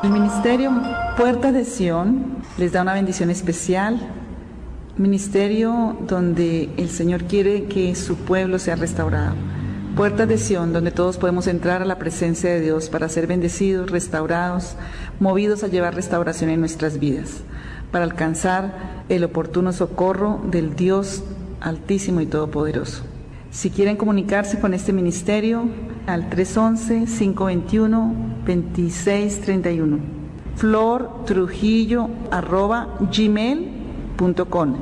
El ministerio Puerta de Sion les da una bendición especial, ministerio donde el Señor quiere que su pueblo sea restaurado. Puertas de Sion, donde todos podemos entrar a la presencia de Dios para ser bendecidos, restaurados, movidos a llevar restauración en nuestras vidas, para alcanzar el oportuno socorro del Dios Altísimo y Todopoderoso. Si quieren comunicarse con este ministerio, al 311-521-2631, flortrujillo@gmail.com.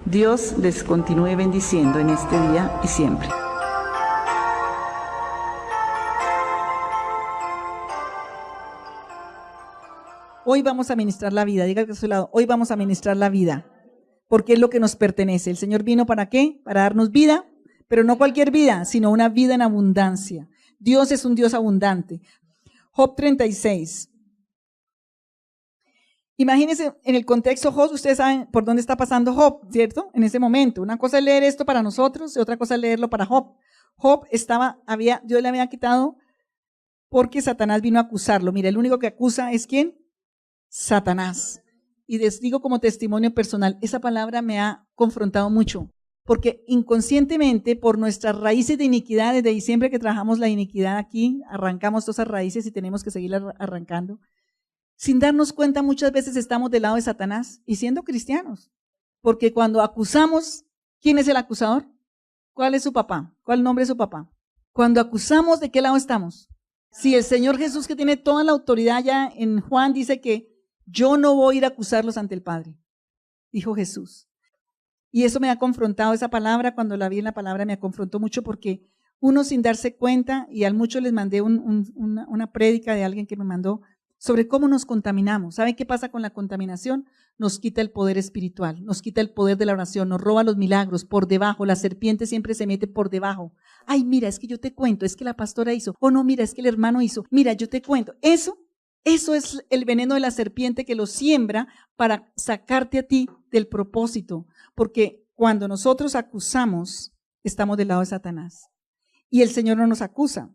Dios les continúe bendiciendo en este día y siempre. Hoy vamos a ministrar la vida. Diga que a su lado, hoy vamos a ministrar la vida, porque es lo que nos pertenece. El Señor vino ¿para qué? Para darnos vida, pero no cualquier vida, sino una vida en abundancia. Dios es un Dios abundante. Job 36. Imagínense en el contexto Job, ustedes saben por dónde está pasando Job, ¿cierto? En ese momento. Una cosa es leer esto para nosotros y otra cosa es leerlo para Job. Job Dios le había quitado porque Satanás vino a acusarlo. Mira, el único que acusa es ¿quién? Satanás. Y les digo como testimonio personal, esa palabra me ha confrontado mucho, porque inconscientemente por nuestras raíces de iniquidad, desde siempre que trabajamos la iniquidad aquí, arrancamos todas esas raíces y tenemos que seguir arrancando. Sin darnos cuenta muchas veces estamos del lado de Satanás y siendo cristianos, porque cuando acusamos, ¿quién es el acusador? ¿Cuál es su papá? ¿Cuál nombre es su papá? Cuando acusamos, ¿de qué lado estamos? Si el Señor Jesús, que tiene toda la autoridad ya en Juan, dice que yo no voy a ir a acusarlos ante el Padre, dijo Jesús. Y eso me ha confrontado, esa palabra, cuando la vi en la palabra me confrontó mucho, porque uno sin darse cuenta, y al mucho les mandé una prédica de alguien que me mandó sobre cómo nos contaminamos. ¿Saben qué pasa con la contaminación? Nos quita el poder espiritual, nos quita el poder de la oración, nos roba los milagros por debajo. La serpiente siempre se mete por debajo. Ay, mira, es que yo te cuento, es que la pastora hizo, o no, mira, es que el hermano hizo, mira, yo te cuento. Eso es el veneno de la serpiente que lo siembra para sacarte a ti del propósito, porque cuando nosotros acusamos, estamos del lado de Satanás y el Señor no nos acusa.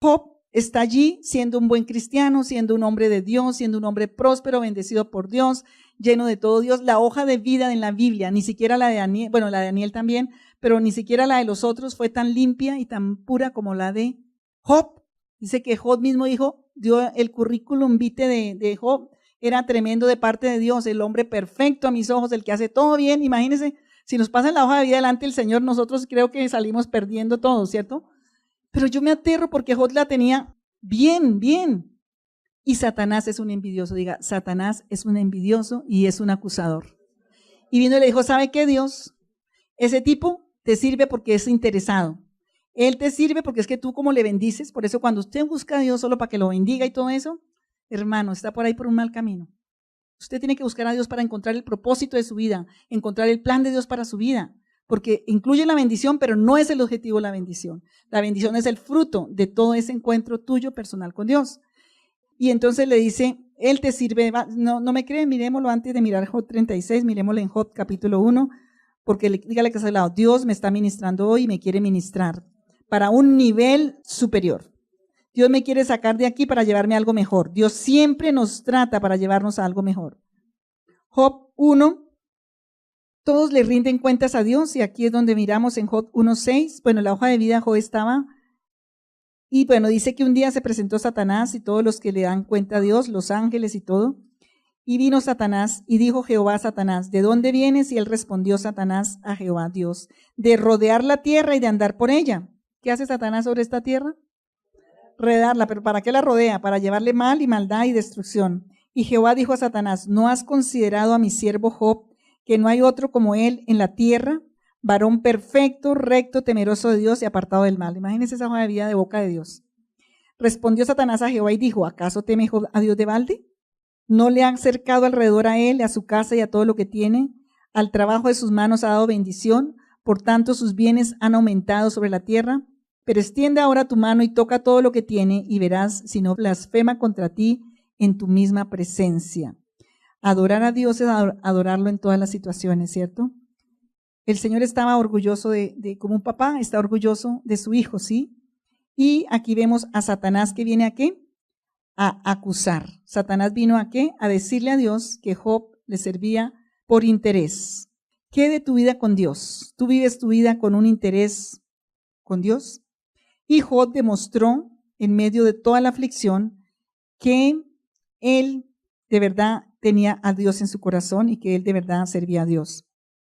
Job está allí siendo un buen cristiano, siendo un hombre de Dios, siendo un hombre próspero, bendecido por Dios, lleno de todo Dios. La hoja de vida en la Biblia, ni siquiera la de Daniel, bueno, la de Daniel también, pero ni siquiera la de los otros fue tan limpia y tan pura como la de Job. Dice que Job mismo dio el currículum vitae de Job, era tremendo de parte de Dios, el hombre perfecto a mis ojos, el que hace todo bien. Imagínense, si nos pasa la hoja de vida delante del Señor, nosotros creo que salimos perdiendo todo, ¿cierto? Pero yo me aterro porque Job la tenía bien, bien. Y Satanás es un envidioso. Diga, Satanás es un envidioso y es un acusador. Y vino y le dijo, ¿sabe qué, Dios? Ese tipo te sirve porque es interesado. Él te sirve porque es que tú como le bendices. Por eso cuando usted busca a Dios solo para que lo bendiga y todo eso, hermano, está por ahí por un mal camino. Usted tiene que buscar a Dios para encontrar el propósito de su vida, encontrar el plan de Dios para su vida. Porque incluye la bendición, pero no es el objetivo la bendición. La bendición es el fruto de todo ese encuentro tuyo personal con Dios. Y entonces le dice, Él te sirve, no me creen, miremoslo antes de mirar Job 36, miremoslo en Job capítulo 1, porque dígale que está al lado, Dios me está ministrando hoy y me quiere ministrar para un nivel superior. Dios me quiere sacar de aquí para llevarme a algo mejor. Dios siempre nos trata para llevarnos a algo mejor. Job 1. Todos le rinden cuentas a Dios y aquí es donde miramos en Job 1:6. Bueno, la hoja de vida de Job estaba y bueno, dice que un día se presentó Satanás y todos los que le dan cuenta a Dios, los ángeles y todo. Y vino Satanás y dijo Jehová a Satanás, ¿de dónde vienes? Y él respondió Satanás a Jehová Dios, de rodear la tierra y de andar por ella. ¿Qué hace Satanás sobre esta tierra? Rodearla, pero ¿para qué la rodea? Para llevarle mal y maldad y destrucción. Y Jehová dijo a Satanás, ¿no has considerado a mi siervo Job, que no hay otro como él en la tierra, varón perfecto, recto, temeroso de Dios y apartado del mal? Imagínense esa hoja de vida de boca de Dios. Respondió Satanás a Jehová y dijo, ¿acaso teme Job a Dios de balde? ¿No le han cercado alrededor a él, a su casa y a todo lo que tiene? Al trabajo de sus manos ha dado bendición, por tanto sus bienes han aumentado sobre la tierra. Pero extiende ahora tu mano y toca todo lo que tiene y verás si no blasfema contra ti en tu misma presencia. Adorar a Dios es adorarlo en todas las situaciones, ¿cierto? El Señor estaba orgulloso como un papá, está orgulloso de su hijo, ¿sí? Y aquí vemos a Satanás que viene ¿a qué? a acusar. Satanás vino ¿a qué? A decirle a Dios que Job le servía por interés. ¿Qué de tu vida con Dios? ¿Tú vives tu vida con un interés con Dios? Y Job demostró en medio de toda la aflicción que él de verdad tenía a Dios en su corazón y que él de verdad servía a Dios.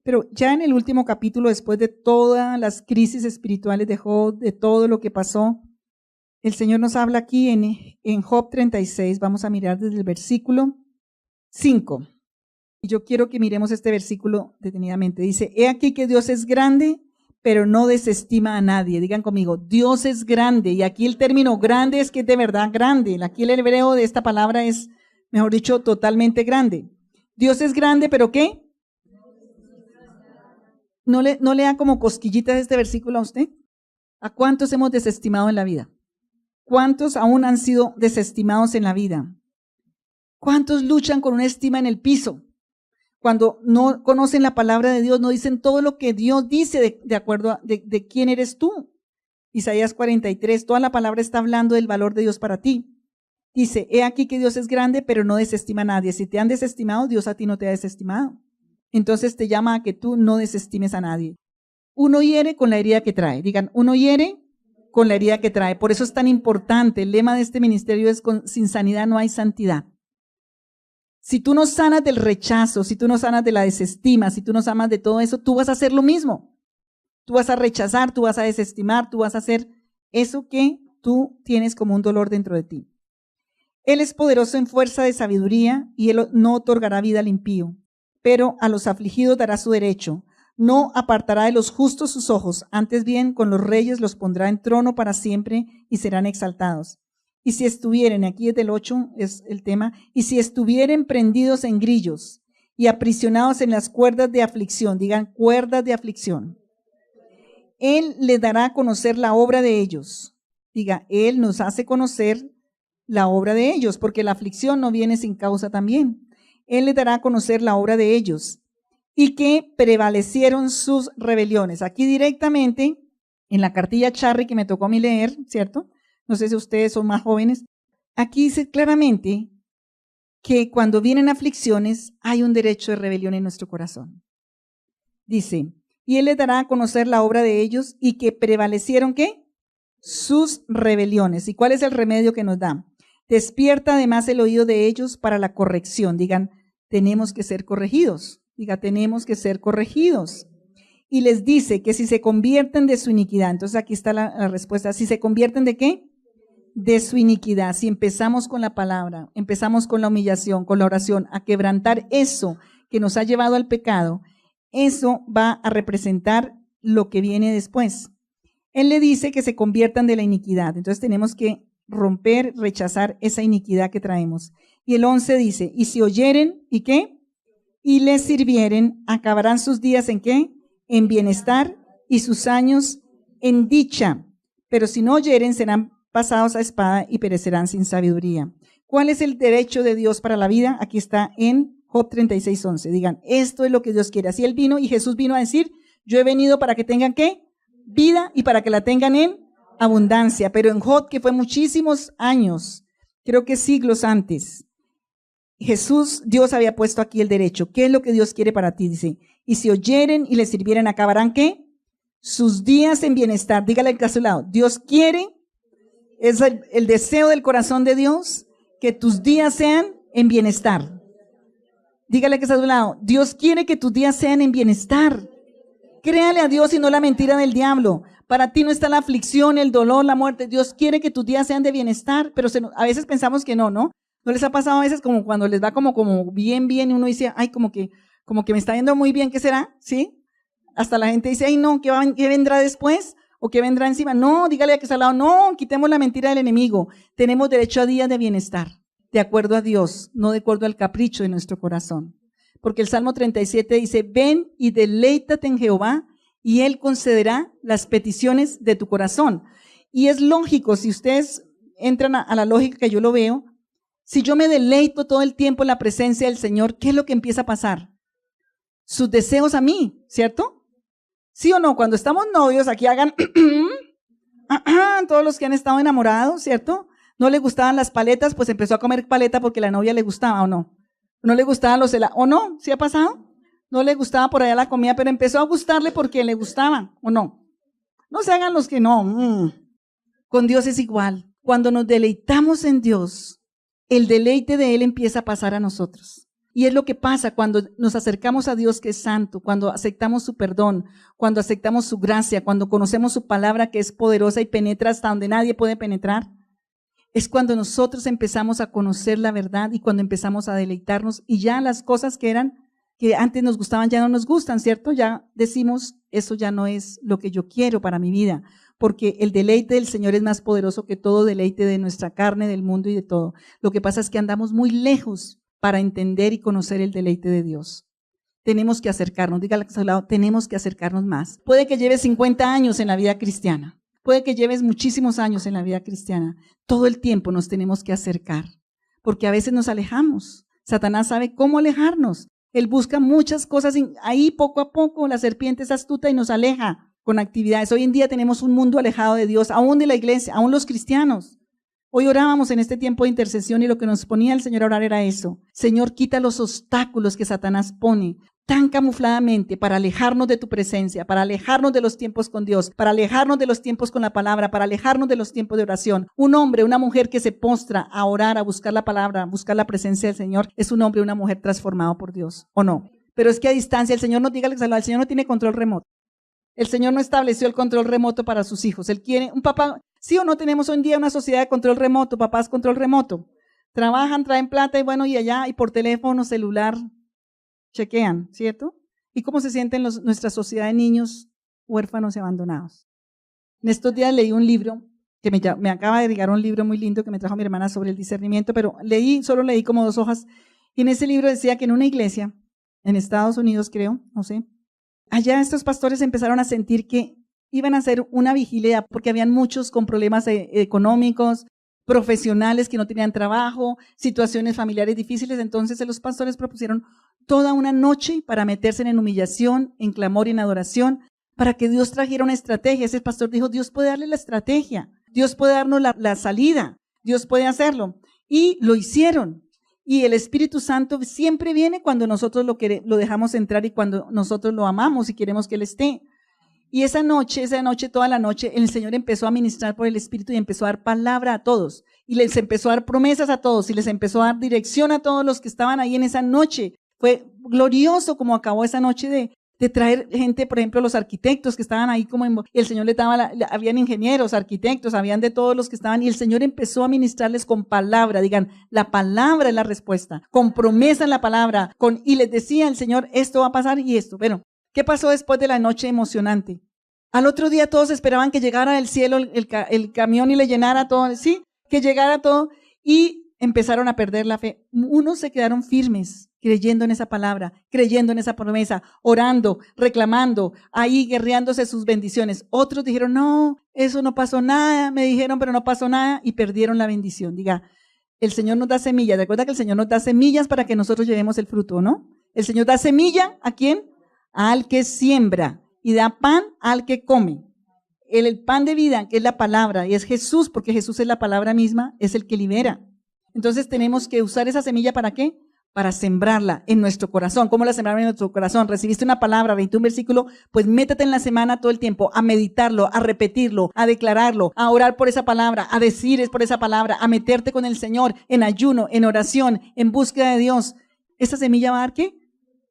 Pero ya en el último capítulo, después de todas las crisis espirituales de Job, de todo lo que pasó, el Señor nos habla aquí en Job 36, vamos a mirar desde el versículo 5. Y yo quiero que miremos este versículo detenidamente. Dice, he aquí que Dios es grande, pero no desestima a nadie. Digan conmigo, Dios es grande. Y aquí el término grande es que es de verdad grande. Aquí el hebreo de esta palabra es, mejor dicho, totalmente grande. Dios es grande, pero ¿qué? ¿No le da como cosquillitas este versículo a usted? ¿A cuántos hemos desestimado en la vida? ¿Cuántos aún han sido desestimados en la vida? ¿Cuántos luchan con una estima en el piso? Cuando no conocen la palabra de Dios, no dicen todo lo que Dios dice de acuerdo a de quién eres tú. Isaías 43, toda la palabra está hablando del valor de Dios para ti. Dice, he aquí que Dios es grande, pero no desestima a nadie. Si te han desestimado, Dios a ti no te ha desestimado. Entonces te llama a que tú no desestimes a nadie. Uno hiere con la herida que trae. Digan, uno hiere con la herida que trae. Por eso es tan importante. El lema de este ministerio es sin sanidad no hay santidad. Si tú no sanas del rechazo, si tú no sanas de la desestima, si tú no sanas de todo eso, tú vas a hacer lo mismo. Tú vas a rechazar, tú vas a desestimar, tú vas a hacer eso que tú tienes como un dolor dentro de ti. Él es poderoso en fuerza de sabiduría y él no otorgará vida al impío, pero a los afligidos dará su derecho. No apartará de los justos sus ojos, antes bien con los reyes los pondrá en trono para siempre y serán exaltados. Y si estuvieren, aquí desde el 8 es el tema, y si estuvieren prendidos en grillos y aprisionados en las cuerdas de aflicción, digan cuerdas de aflicción, Él les dará a conocer la obra de ellos. Diga, Él nos hace conocer la obra de ellos, porque la aflicción no viene sin causa también. Él les dará a conocer la obra de ellos y que prevalecieron sus rebeliones. Aquí directamente, en la cartilla Charry que me tocó a mí leer, ¿cierto? No sé si ustedes son más jóvenes. Aquí dice claramente que cuando vienen aflicciones hay un derecho de rebelión en nuestro corazón. Dice, y Él les dará a conocer la obra de ellos y que prevalecieron, ¿qué? Sus rebeliones. ¿Y cuál es el remedio que nos da? Despierta además el oído de ellos para la corrección. Digan, tenemos que ser corregidos. Diga, tenemos que ser corregidos. Y les dice que si se convierten de su iniquidad, entonces aquí está la respuesta, si se convierten ¿de qué? De su iniquidad. Si empezamos con la palabra, empezamos con la humillación, con la oración, a quebrantar eso que nos ha llevado al pecado, eso va a representar lo que viene después. Él le dice que se conviertan de la iniquidad. Entonces tenemos que romper, rechazar esa iniquidad que traemos. Y el 11 dice, y si oyeren, ¿y qué? Y les sirvieren, acabarán sus días ¿en qué? En bienestar y sus años en dicha. Pero si no oyeren, serán pasados a espada y perecerán sin sabiduría. ¿Cuál es el derecho de Dios para la vida? Aquí está en Job 36:11. Digan, esto es lo que Dios quiere. Así Él vino y Jesús vino a decir, yo he venido para que tengan ¿qué? Vida y para que la tengan en abundancia. Pero en Job, que fue muchísimos años, creo que siglos antes, Jesús, Dios había puesto aquí el derecho. ¿Qué es lo que Dios quiere para ti? Dice, y si oyeren y les sirvieren, acabarán ¿qué? Sus días en bienestar. Dígale al que está a su lado, Dios quiere, es el deseo del corazón de Dios, que tus días sean en bienestar. Dígale que está a su lado, Dios quiere que tus días sean en bienestar. Créale a Dios y no la mentira del diablo. Para ti no está la aflicción, el dolor, la muerte. Dios quiere que tus días sean de bienestar, pero a veces pensamos que no, ¿no? ¿No les ha pasado a veces como cuando les va como bien y uno dice, ay, como que me está yendo muy bien, ¿qué será? ¿Sí? Hasta la gente dice, ay, no, ¿qué vendrá después? ¿O qué vendrá encima? No, dígale a que está al lado, no, quitemos la mentira del enemigo. Tenemos derecho a días de bienestar, de acuerdo a Dios, no de acuerdo al capricho de nuestro corazón. Porque el Salmo 37 dice, ven y deleítate en Jehová y Él concederá las peticiones de tu corazón. Y es lógico, si ustedes entran a la lógica que yo lo veo, si yo me deleito todo el tiempo en la presencia del Señor, ¿qué es lo que empieza a pasar? Sus deseos a mí, ¿cierto? ¿Sí o no? Cuando estamos novios, aquí hagan todos los que han estado enamorados, ¿cierto? No le gustaban las paletas, pues empezó a comer paleta porque la novia le gustaba, ¿o no? No le gustaban los helados, ¿o no? ¿Sí ha pasado? No le gustaba por allá la comida, pero empezó a gustarle porque le gustaba, ¿o no? No se hagan los que no. Con Dios es igual. Cuando nos deleitamos en Dios, el deleite de Él empieza a pasar a nosotros. Y es lo que pasa cuando nos acercamos a Dios que es santo, cuando aceptamos su perdón, cuando aceptamos su gracia, cuando conocemos su palabra que es poderosa y penetra hasta donde nadie puede penetrar. Es cuando nosotros empezamos a conocer la verdad y cuando empezamos a deleitarnos y ya las cosas que antes nos gustaban ya no nos gustan, ¿cierto? Ya decimos, eso ya no es lo que yo quiero para mi vida, porque el deleite del Señor es más poderoso que todo deleite de nuestra carne, del mundo y de todo. Lo que pasa es que andamos muy lejos para entender y conocer el deleite de Dios. Tenemos que acercarnos, dígale a su lado, tenemos que acercarnos más. Puede que lleves 50 años en la vida cristiana. Puede que lleves muchísimos años en la vida cristiana. Todo el tiempo nos tenemos que acercar, porque a veces nos alejamos. Satanás sabe cómo alejarnos. Él busca muchas cosas ahí poco a poco. La serpiente es astuta y nos aleja con actividades. Hoy en día tenemos un mundo alejado de Dios, aún de la iglesia, aún los cristianos. Hoy orábamos en este tiempo de intercesión y lo que nos ponía el Señor a orar era eso. Señor, quita los obstáculos que Satanás pone tan camufladamente para alejarnos de tu presencia, para alejarnos de los tiempos con Dios, para alejarnos de los tiempos con la palabra, para alejarnos de los tiempos de oración. Un hombre, una mujer que se postra a orar, a buscar la palabra, a buscar la presencia del Señor, es un hombre, una mujer transformado por Dios, ¿o no? Pero es que a distancia, el Señor no diga el Señor no tiene control remoto. El Señor no estableció el control remoto para sus hijos. Él quiere, un papá, sí o no tenemos hoy en día una sociedad de control remoto, papás control remoto. Trabajan, traen plata y bueno, y allá, y por teléfono, celular, chequean, ¿cierto? ¿Y cómo se sienten nuestra sociedad de niños huérfanos y abandonados? En estos días leí un libro, que me acaba de llegar un libro muy lindo que me trajo mi hermana sobre el discernimiento, pero solo leí como 2 hojas, y en ese libro decía que en una iglesia, en Estados Unidos creo, no sé, allá estos pastores empezaron a sentir que iban a hacer una vigilia porque habían muchos con problemas económicos, profesionales que no tenían trabajo, situaciones familiares difíciles. Entonces los pastores propusieron toda una noche para meterse en humillación, en clamor y en adoración, para que Dios trajera una estrategia. Ese pastor dijo, Dios puede darle la estrategia, Dios puede darnos la salida, Dios puede hacerlo. Y lo hicieron. Y el Espíritu Santo siempre viene cuando nosotros lo dejamos entrar y cuando nosotros lo amamos y queremos que Él esté. Y esa noche, toda la noche, el Señor empezó a ministrar por el Espíritu y empezó a dar palabra a todos. Y les empezó a dar promesas a todos y les empezó a dar dirección a todos los que estaban ahí en esa noche. Fue glorioso como acabó esa noche de traer gente, por ejemplo, los arquitectos que estaban ahí y el Señor les daba, habían ingenieros, arquitectos, habían de todos los que estaban y el Señor empezó a ministrarles con palabra. Digan, la palabra es la respuesta, con promesa en la palabra, y les decía el Señor, esto va a pasar y esto. Bueno, ¿qué pasó después de la noche emocionante? Al otro día todos esperaban que llegara del cielo el camión y le llenara todo, ¿sí? Que llegara todo y empezaron a perder la fe. Unos se quedaron firmes, creyendo en esa palabra, creyendo en esa promesa, orando, reclamando, ahí guerreándose sus bendiciones. Otros dijeron, no, eso no pasó nada, me dijeron, pero no pasó nada y perdieron la bendición. Diga, el Señor nos da semillas. Recuerda que el Señor nos da semillas para que nosotros llevemos el fruto, ¿no? El Señor da semilla, ¿a quién? Al que siembra. Y da pan al que come. El pan de vida, que es la palabra, y es Jesús, porque Jesús es la palabra misma, es el que libera. Entonces tenemos que usar esa semilla ¿para qué? Para sembrarla en nuestro corazón. ¿Cómo la sembramos en nuestro corazón? Recibiste una palabra, 21 versículo, pues métete en la semana todo el tiempo a meditarlo, a repetirlo, a declararlo, a orar por esa palabra, a decir por esa palabra, a meterte con el Señor en ayuno, en oración, en búsqueda de Dios. ¿Esa semilla va a dar qué?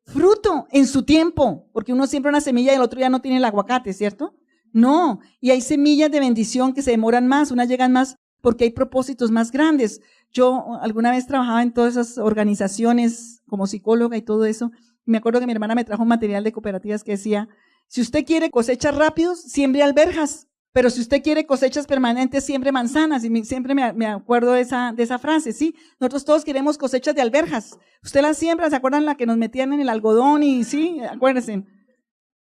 Fruto en su tiempo, porque uno siembra una semilla y el otro ya no tiene el aguacate, ¿cierto? No, y hay semillas de bendición que se demoran más, unas llegan más porque hay propósitos más grandes. Yo alguna vez trabajaba en todas esas organizaciones como psicóloga y todo eso. Me acuerdo que mi hermana me trajo un material de cooperativas que decía, si usted quiere cosechas rápidos, siembre alberjas, pero si usted quiere cosechas permanentes, siembre manzanas. Y siempre me acuerdo de esa frase, ¿sí? Nosotros todos queremos cosechas de alberjas. Usted las siembra, ¿se acuerdan la que nos metían en el algodón? Y sí, acuérdense.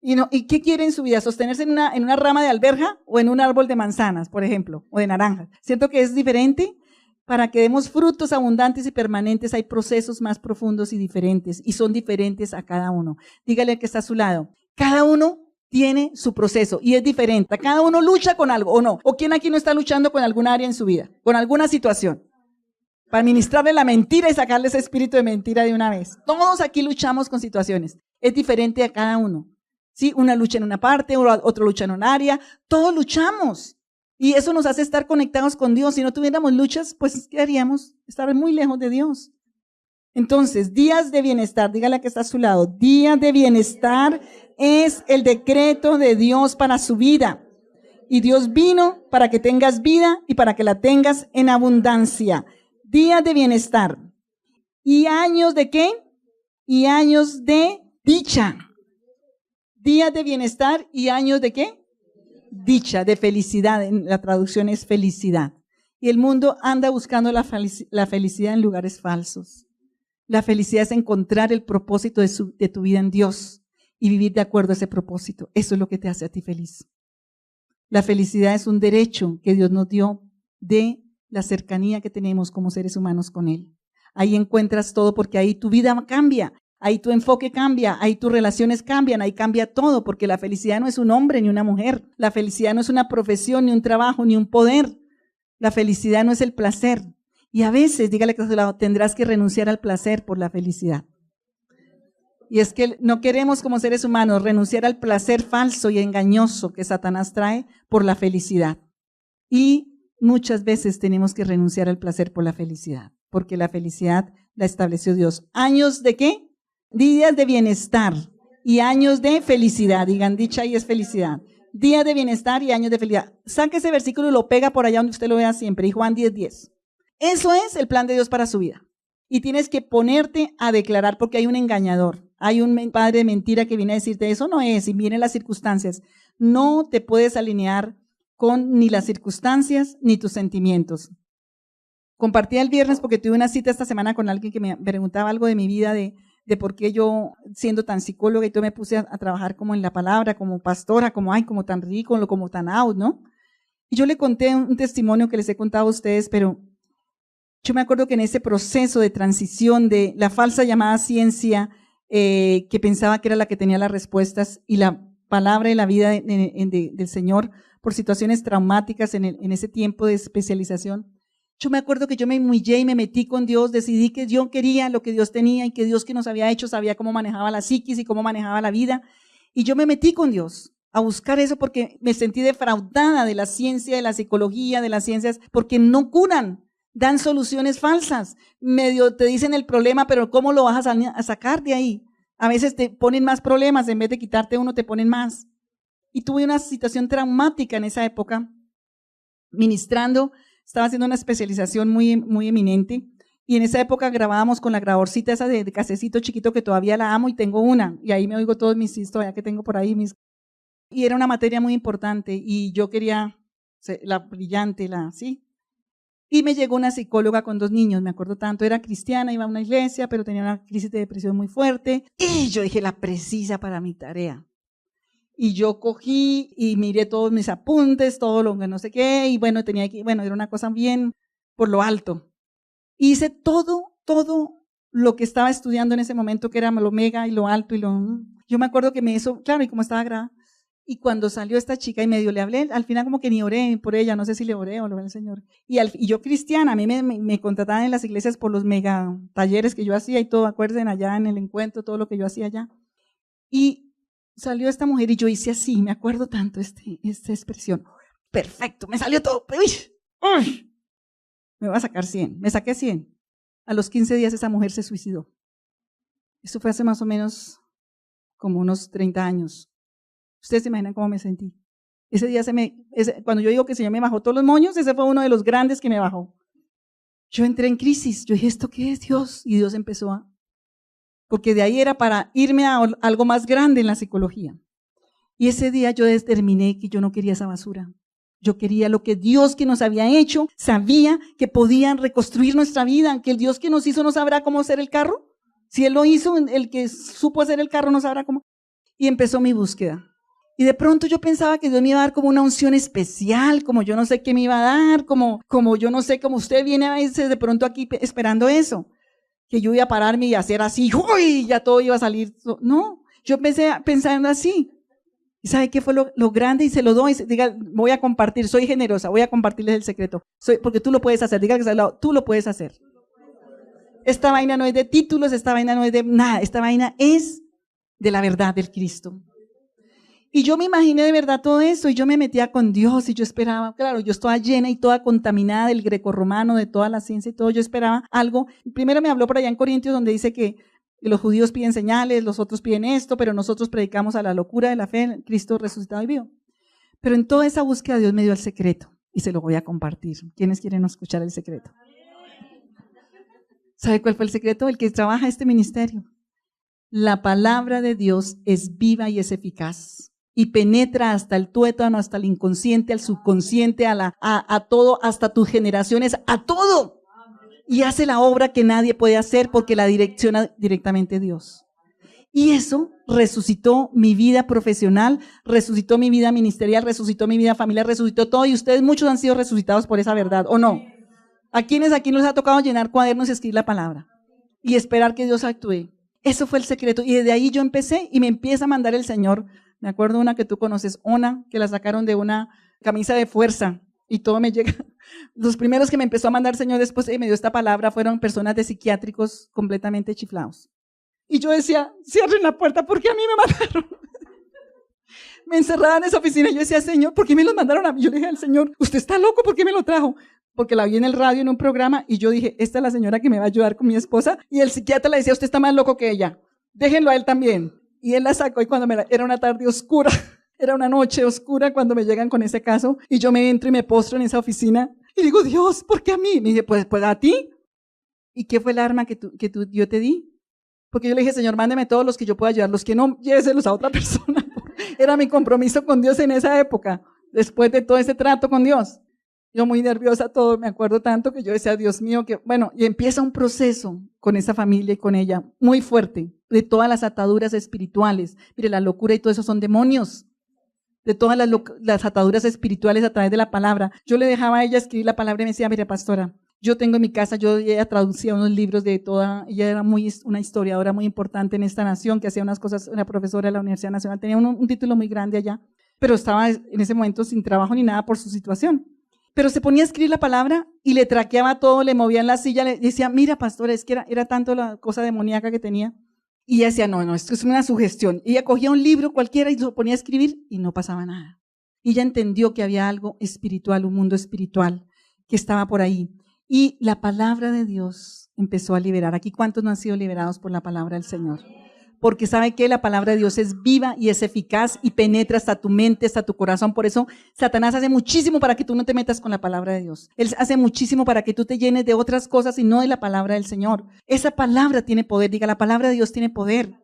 ¿Y qué quiere en su vida? ¿Sostenerse en una rama de alberja o en un árbol de manzanas, por ejemplo, o de naranjas? ¿Cierto que es diferente? Para que demos frutos abundantes y permanentes hay procesos más profundos y diferentes, y son diferentes a cada uno. Dígale al que está a su lado, cada uno tiene su proceso y es diferente. Cada uno lucha con algo o no. ¿O quién aquí no está luchando con alguna área en su vida? Con alguna situación. Para ministrarle la mentira y sacarle ese espíritu de mentira de una vez. Todos aquí luchamos con situaciones. Es diferente a cada uno. ¿Sí? Una lucha en una parte, otro lucha en un área. Todos luchamos. Y eso nos hace estar conectados con Dios. Si no tuviéramos luchas, pues ¿qué haríamos? Estar muy lejos de Dios. Entonces, días de bienestar, dígale que está a su lado, días de bienestar es el decreto de Dios para su vida. Y Dios vino para que tengas vida y para que la tengas en abundancia. Días de bienestar. ¿Y años de qué? Y años de dicha. Días de bienestar y años de qué? Dicha, de felicidad. En la traducción es felicidad. Y el mundo anda buscando la felicidad en lugares falsos. La felicidad es encontrar el propósito de tu vida en Dios y vivir de acuerdo a ese propósito. Eso es lo que te hace a ti feliz. La felicidad es un derecho que Dios nos dio de la cercanía que tenemos como seres humanos con Él. Ahí encuentras todo porque ahí tu vida cambia, ahí tu enfoque cambia, ahí tus relaciones cambian, ahí cambia todo porque la felicidad no es un hombre ni una mujer. La felicidad no es una profesión, ni un trabajo, ni un poder. La felicidad no es el placer. Y a veces, dígale que a su lado, tendrás que renunciar al placer por la felicidad. Y es que no queremos como seres humanos renunciar al placer falso y engañoso que Satanás trae por la felicidad. Y muchas veces tenemos que renunciar al placer por la felicidad, porque la felicidad la estableció Dios. ¿Años de qué? Días de bienestar y años de felicidad. Digan, dicha y es felicidad. Días de bienestar y años de felicidad. Saque ese versículo y lo pega por allá donde usted lo vea siempre. Y Juan 10:10. Eso es el plan de Dios para su vida. Y tienes que ponerte a declarar porque hay un engañador. Hay un padre de mentira que viene a decirte eso no es y vienen las circunstancias. No te puedes alinear con ni las circunstancias ni tus sentimientos. Compartí el viernes porque tuve una cita esta semana con alguien que me preguntaba algo de mi vida, de por qué yo, siendo tan psicóloga, y todo me puse a trabajar como en la palabra, como pastora, como tan rico, como tan out, ¿no? Y yo le conté un testimonio que les he contado a ustedes, pero yo me acuerdo que en ese proceso de transición de la falsa llamada ciencia, que pensaba que era la que tenía las respuestas, y la palabra y la vida del Señor por situaciones traumáticas en ese tiempo de especialización, yo me acuerdo que yo me humillé y me metí con Dios, decidí que yo quería lo que Dios tenía y que Dios que nos había hecho sabía cómo manejaba la psiquis y cómo manejaba la vida, y yo me metí con Dios a buscar eso porque me sentí defraudada de la ciencia, de la psicología, de las ciencias, porque no curan. Dan soluciones falsas, medio te dicen el problema, pero ¿cómo lo vas a sacar de ahí? A veces te ponen más problemas, en vez de quitarte uno te ponen más. Y tuve una situación traumática en esa época, ministrando, estaba haciendo una especialización muy, muy eminente, y en esa época grabábamos con la grabadorcita esa de casecito chiquito que todavía la amo y tengo una, y ahí me oigo todos mis historias que tengo por ahí. Y era una materia muy importante, y yo quería la brillante, ¿sí? Y me llegó una psicóloga con 2 niños, me acuerdo tanto, era cristiana, iba a una iglesia, pero tenía una crisis de depresión muy fuerte. Y yo dije, la precisa para mi tarea. Y yo cogí y miré todos mis apuntes, todo lo que no sé qué, y bueno, era una cosa bien por lo alto. Hice todo lo que estaba estudiando en ese momento, que era lo mega y lo alto Yo me acuerdo que me hizo, claro, y como estaba grabada. Y cuando salió esta chica y medio le hablé, al final como que ni oré por ella, no sé si le oré o lo ve el Señor. Y yo cristiana, a mí me contrataban en las iglesias por los mega talleres que yo hacía y todo, acuerden allá en el encuentro, todo lo que yo hacía allá. Y salió esta mujer y yo hice así, me acuerdo tanto esta expresión. Perfecto, me salió todo. Uy, me voy a sacar 100, me saqué 100. A los 15 días esa mujer se suicidó. Eso fue hace más o menos como unos 30 años. Ustedes se imaginan cómo me sentí. Ese día cuando yo digo que el Señor me bajó todos los moños, ese fue uno de los grandes que me bajó. Yo entré en crisis, yo dije, ¿esto qué es Dios? Y Dios empezó porque de ahí era para irme a algo más grande en la psicología. Y ese día yo determiné que yo no quería esa basura. Yo quería lo que Dios que nos había hecho, sabía que podían reconstruir nuestra vida, que el Dios que nos hizo no sabrá cómo hacer el carro. Si Él lo hizo, el que supo hacer el carro no sabrá cómo. Y empezó mi búsqueda. Y de pronto yo pensaba que Dios me iba a dar como una unción especial, como yo no sé qué me iba a dar, como yo no sé, como usted viene a veces de pronto aquí esperando eso, que yo iba a pararme y hacer así, ¡uy! Ya todo iba a salir. No, yo empecé pensando así. ¿Y sabe qué fue lo grande? Y se lo doy, diga, voy a compartir, soy generosa, voy a compartirles el secreto. Porque tú lo puedes hacer, diga que está al lado, tú lo puedes hacer. Esta vaina no es de títulos, esta vaina no es de nada, esta vaina es de la verdad del Cristo. Y yo me imaginé de verdad todo eso, y yo me metía con Dios, y yo esperaba, claro, yo estaba llena y toda contaminada del grecorromano, de toda la ciencia y todo, yo esperaba algo. Primero me habló por allá en Corintios, donde dice que los judíos piden señales, los otros piden esto, pero nosotros predicamos a la locura de la fe en Cristo resucitado y vivo. Pero en toda esa búsqueda Dios me dio el secreto, y se lo voy a compartir. ¿Quiénes quieren escuchar el secreto? ¿Sabe cuál fue el secreto? El que trabaja este ministerio. La palabra de Dios es viva y es eficaz, y penetra hasta el tuétano, hasta el inconsciente, al subconsciente, a todo, hasta tus generaciones, a todo. Y hace la obra que nadie puede hacer porque la direcciona directamente Dios. Y eso resucitó mi vida profesional, resucitó mi vida ministerial, resucitó mi vida familiar, resucitó todo. Y ustedes muchos han sido resucitados por esa verdad, ¿o no? ¿A quiénes aquí nos ha tocado llenar cuadernos y escribir la palabra? Y esperar que Dios actúe. Eso fue el secreto. Y desde ahí yo empecé y me empieza a mandar el Señor. Me acuerdo una que tú conoces, Ona, que la sacaron de una camisa de fuerza. Y todo me llega. Los primeros que me empezó a mandar el Señor después y me dio esta palabra fueron personas de psiquiátricos completamente chiflados. Y yo decía, cierren la puerta porque a mí me mataron. Me encerraban en esa oficina y yo decía, Señor, ¿por qué me los mandaron a mí? Yo le dije al Señor, usted está loco, ¿por qué me lo trajo? Porque la vi en el radio en un programa y yo dije, esta es la señora que me va a ayudar con mi esposa. Y el psiquiatra le decía, usted está más loco que ella, déjenlo a él también. Y él la sacó y cuando era una tarde oscura, era una noche oscura cuando me llegan con ese caso y yo me entro y me postro en esa oficina y digo, Dios, ¿por qué a mí? Me dice, pues a ti. ¿Y qué fue el arma que yo te di? Porque yo le dije, Señor, mándeme todos los que yo pueda ayudar, los que no, lléveselos a otra persona. Era mi compromiso con Dios en esa época, después de todo ese trato con Dios. Yo muy nerviosa todo, me acuerdo tanto que yo decía, Dios mío, que bueno, y empieza un proceso con esa familia y con ella muy fuerte, de todas las ataduras espirituales. Mire, la locura y todo eso son demonios, de todas las ataduras espirituales a través de la palabra. Yo le dejaba a ella escribir la palabra y me decía, mire, pastora, yo tengo en mi casa, ella traducía unos libros de toda, ella era una historiadora muy importante en esta nación, que hacía unas cosas, una profesora de la Universidad Nacional, tenía un título muy grande allá, pero estaba en ese momento sin trabajo ni nada por su situación. Pero se ponía a escribir la palabra y le traqueaba todo, le movía en la silla, le decía, mira, pastora, es que era tanto la cosa demoníaca que tenía. Y ella decía, no, esto es una sugestión. Y ella cogía un libro cualquiera y lo ponía a escribir y no pasaba nada. Y ella entendió que había algo espiritual, un mundo espiritual que estaba por ahí. Y la palabra de Dios empezó a liberar. Aquí, ¿cuántos no han sido liberados por la palabra del Señor? Porque sabe que la palabra de Dios es viva y es eficaz y penetra hasta tu mente, hasta tu corazón. Por eso Satanás hace muchísimo para que tú no te metas con la palabra de Dios. Él hace muchísimo para que tú te llenes de otras cosas y no de la palabra del Señor. Esa palabra tiene poder, diga, la palabra de Dios tiene poder.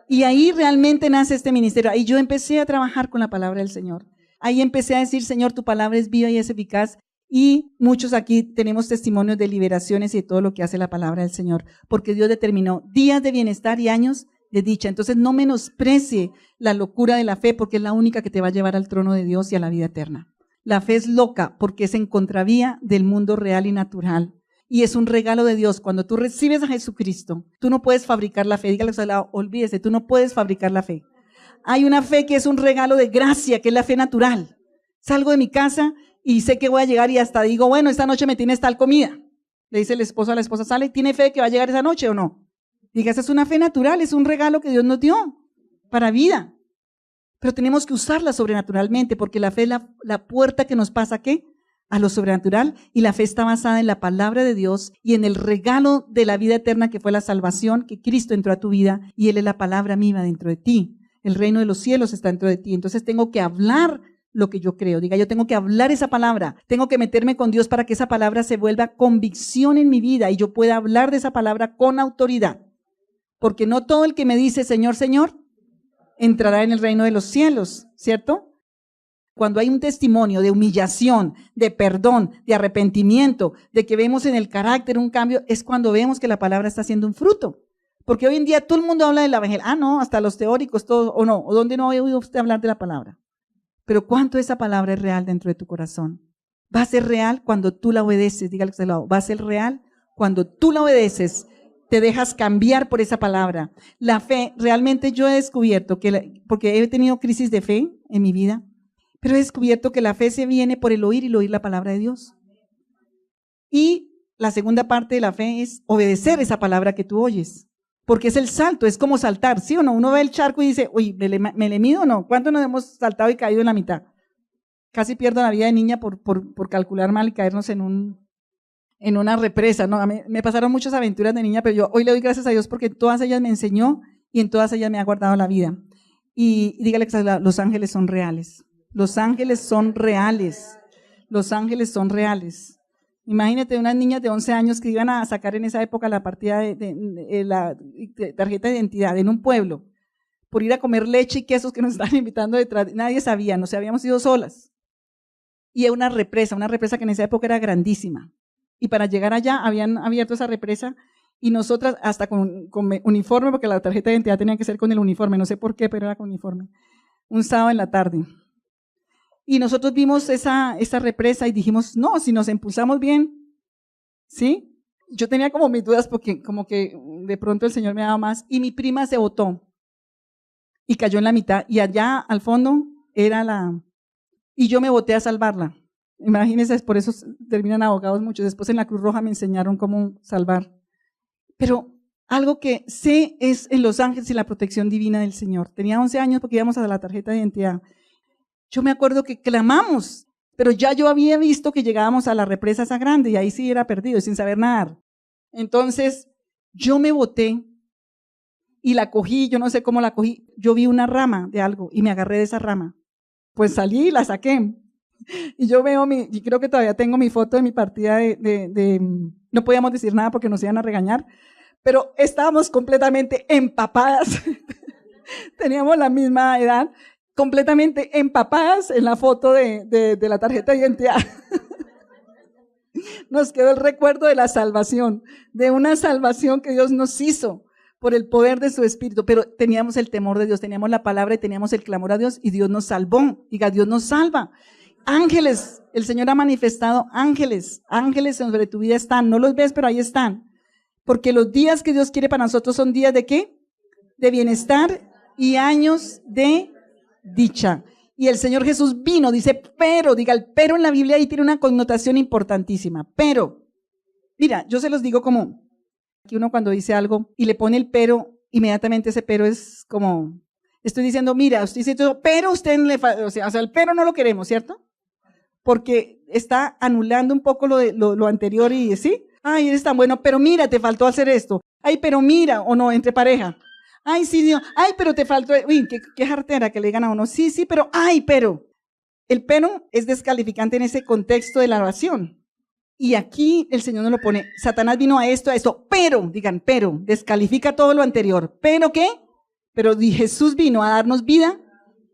Y ahí realmente nace este ministerio. Ahí yo empecé a trabajar con la palabra del Señor. Ahí empecé a decir, Señor, tu palabra es viva y es eficaz. Y muchos aquí tenemos testimonios de liberaciones y de todo lo que hace la palabra del Señor. Porque Dios determinó días de bienestar y años de dicha. Entonces no menosprecie la locura de la fe porque es la única que te va a llevar al trono de Dios y a la vida eterna. La fe es loca porque es en contravía del mundo real y natural. Y es un regalo de Dios. Cuando tú recibes a Jesucristo, tú no puedes fabricar la fe. Dígale al lado, olvídese, tú no puedes fabricar la fe. Hay una fe que es un regalo de gracia, que es la fe natural. Salgo de mi casa y sé que voy a llegar y hasta digo, bueno, esta noche me tienes tal comida. Le dice el esposo a la esposa, ¿sale? ¿Tiene fe de que va a llegar esa noche o no? Diga, esa es una fe natural, es un regalo que Dios nos dio para vida. Pero tenemos que usarla sobrenaturalmente porque la fe es la puerta que nos pasa, ¿qué? A lo sobrenatural, y la fe está basada en la palabra de Dios y en el regalo de la vida eterna que fue la salvación, que Cristo entró a tu vida y Él es la palabra viva dentro de ti. El reino de los cielos está dentro de ti. Entonces tengo que hablar lo que yo creo. Diga, yo tengo que hablar esa palabra. Tengo que meterme con Dios para que esa palabra se vuelva convicción en mi vida y yo pueda hablar de esa palabra con autoridad. Porque no todo el que me dice Señor, Señor, entrará en el reino de los cielos, ¿cierto? Cuando hay un testimonio de humillación, de perdón, de arrepentimiento, de que vemos en el carácter un cambio, es cuando vemos que la palabra está haciendo un fruto. Porque hoy en día todo el mundo habla del evangelio. Ah, no, hasta los teóricos, todos, o no, o donde no ha oído usted hablar de la palabra. Pero ¿cuánto esa palabra es real dentro de tu corazón? Va a ser real cuando tú la obedeces, dígale que está al lado. Va a ser real cuando tú la obedeces, te dejas cambiar por esa palabra. La fe, realmente yo he descubierto que, porque he tenido crisis de fe en mi vida, pero he descubierto que la fe se viene por el oír y el oír la palabra de Dios. Y la segunda parte de la fe es obedecer esa palabra que tú oyes, porque es el salto, es como saltar, ¿sí o no? Uno ve el charco y dice, uy, ¿me le mido o no? ¿Cuántos nos hemos saltado y caído en la mitad? Casi pierdo la vida de niña por calcular mal y caernos en una represa, ¿no? A mí me pasaron muchas aventuras de niña, pero yo hoy le doy gracias a Dios porque en todas ellas me enseñó y en todas ellas me ha guardado la vida. Y dígale que los ángeles son reales. Los ángeles son reales. Los ángeles son reales. Imagínate unas niñas de 11 años que iban a sacar en esa época la partida de la tarjeta de identidad en un pueblo por ir a comer leche y quesos que nos estaban invitando detrás. Nadie sabía, no sé, habíamos ido solas. Y una represa que en esa época era grandísima. Y para llegar allá habían abierto esa represa y nosotras hasta con uniforme, porque la tarjeta de identidad tenía que ser con el uniforme, no sé por qué, pero era con uniforme. Un sábado en la tarde. Y nosotros vimos esa represa y dijimos, no, si nos impulsamos bien, ¿sí? Yo tenía como mis dudas porque como que de pronto el Señor me daba más. Y mi prima se botó y cayó en la mitad. Y allá al fondo era y yo me boté a salvarla. Imagínense, por eso terminan ahogados muchos. Después en la Cruz Roja me enseñaron cómo salvar. Pero algo que sé es en los ángeles y la protección divina del Señor. Tenía 11 años porque íbamos a la tarjeta de identidad. Yo me acuerdo que clamamos, pero ya yo había visto que llegábamos a la represa esa grande y ahí sí era perdido, sin saber nadar. Entonces yo me boté y la cogí, yo no sé cómo la cogí. Yo vi una rama de algo y me agarré de esa rama. Pues salí y la saqué. Y yo veo y creo que todavía tengo mi foto de mi partida no podíamos decir nada porque nos iban a regañar, pero estábamos completamente empapadas. Teníamos la misma edad, completamente empapadas en la foto de la tarjeta de identidad. Nos quedó el recuerdo de la salvación, de una salvación que Dios nos hizo por el poder de su Espíritu, pero teníamos el temor de Dios, teníamos la palabra y teníamos el clamor a Dios y Dios nos salvó. Diga, Dios nos salva. Ángeles, el Señor ha manifestado ángeles sobre tu vida están, no los ves, pero ahí están, porque los días que Dios quiere para nosotros son días ¿de qué? De bienestar y años de dicha. Y el Señor Jesús vino, dice, pero, diga, el pero en la Biblia ahí tiene una connotación importantísima, pero, mira, yo se los digo como, que uno cuando dice algo y le pone el pero, inmediatamente ese pero es como, estoy diciendo, mira, usted dice todo, pero usted o sea, el pero no lo queremos, ¿cierto? Porque está anulando un poco lo anterior y ¿sí? Ay, eres tan bueno, pero mira, te faltó hacer esto. Ay, pero mira, o no, entre pareja. Ay, sí, Dios, ay, pero te faltó, uy, qué jartera que le digan a uno, sí, pero, ay, pero. El pero es descalificante en ese contexto de la oración. Y aquí el Señor nos lo pone, Satanás vino a esto, pero, digan, pero, descalifica todo lo anterior. ¿Pero qué? Pero Jesús vino a darnos vida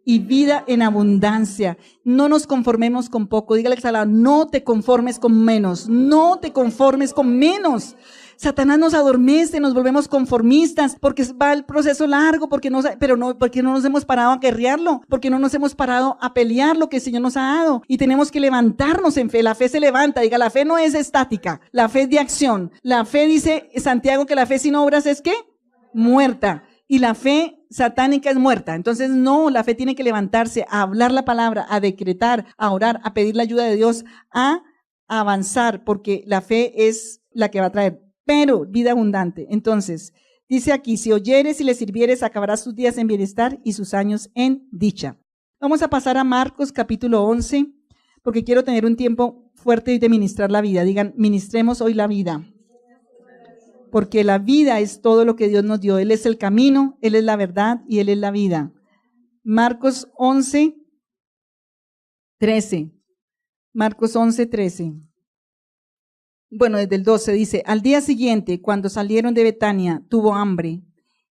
y vida en abundancia. No nos conformemos con poco. Dígale que no te conformes con menos. No te conformes con menos. Satanás nos adormece, nos volvemos conformistas porque va el proceso largo, porque no nos hemos parado a guerrearlo, porque no nos hemos parado a pelear lo que el Señor nos ha dado y tenemos que levantarnos en fe. La fe se levanta, diga, la fe no es estática, la fe es de acción. La fe, dice Santiago, que la fe sin obras es ¿qué? Muerta. Y la fe satánica es muerta. Entonces no, la fe tiene que levantarse a hablar la palabra, a decretar, a orar, a pedir la ayuda de Dios, a avanzar, porque la fe es la que va a traer, pero vida abundante. Entonces, dice aquí, si oyeres y le sirvieres, acabarás sus días en bienestar y sus años en dicha. Vamos a pasar a Marcos capítulo 11, porque quiero tener un tiempo fuerte de ministrar la vida. Digan, ministremos hoy la vida. Porque la vida es todo lo que Dios nos dio. Él es el camino, Él es la verdad y Él es la vida. Marcos 11, 13. Marcos 11, 13. Bueno, desde el 12 dice, al día siguiente, cuando salieron de Betania, tuvo hambre,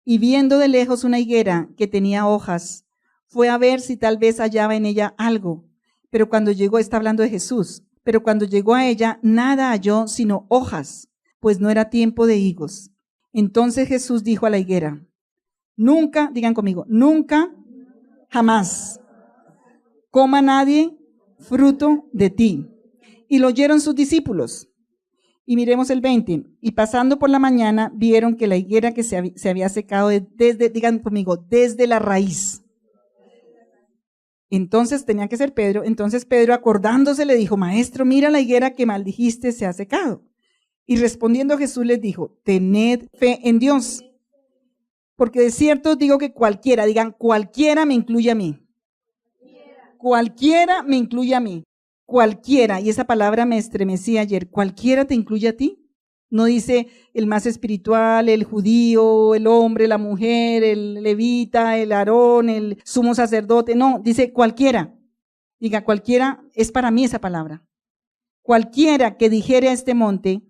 y viendo de lejos una higuera que tenía hojas, fue a ver si tal vez hallaba en ella algo. Pero cuando llegó, está hablando de Jesús, pero cuando llegó a ella, nada halló sino hojas, pues no era tiempo de higos. Entonces Jesús dijo a la higuera, nunca, digan conmigo, nunca, jamás, coma nadie fruto de ti. Y lo oyeron sus discípulos. Y miremos el 20. Y pasando por la mañana, vieron que la higuera que se había secado digan conmigo, desde la raíz. Entonces tenía que ser Pedro. Entonces Pedro, acordándose, le dijo, Maestro, mira la higuera que maldijiste se ha secado. Y respondiendo Jesús les dijo, tened fe en Dios. Porque de cierto os digo que cualquiera, digan, cualquiera me incluye a mí. Cualquiera me incluye a mí. Cualquiera, y esa palabra me estremecí ayer, ¿cualquiera te incluye a ti? No dice el más espiritual, el judío, el hombre, la mujer, el levita, el Aarón, el sumo sacerdote. No, dice cualquiera. Diga, cualquiera, es para mí esa palabra. Cualquiera que dijere a este monte,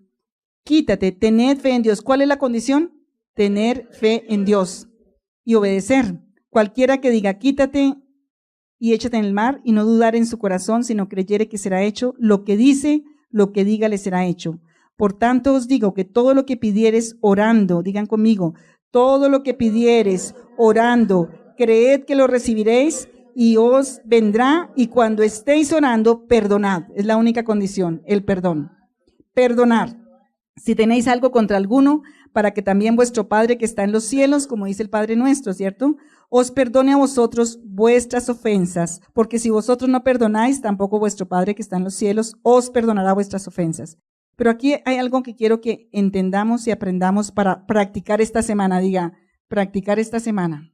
quítate, tened fe en Dios. ¿Cuál es la condición? Tener fe en Dios y obedecer. Cualquiera que diga, quítate y échate en el mar, y no dudar en su corazón, sino creyere que será hecho lo que dice, lo que diga le será hecho. Por tanto os digo que todo lo que pidieres orando, digan conmigo, todo lo que pidieres orando, creed que lo recibiréis y os vendrá, y cuando estéis orando, perdonad. Es la única condición, el perdón. Perdonar. Si tenéis algo contra alguno, para que también vuestro Padre que está en los cielos, como dice el Padre nuestro, ¿cierto?, os perdone a vosotros vuestras ofensas, porque si vosotros no perdonáis, tampoco vuestro Padre que está en los cielos os perdonará vuestras ofensas. Pero aquí hay algo que quiero que entendamos y aprendamos para practicar esta semana. Diga, practicar esta semana.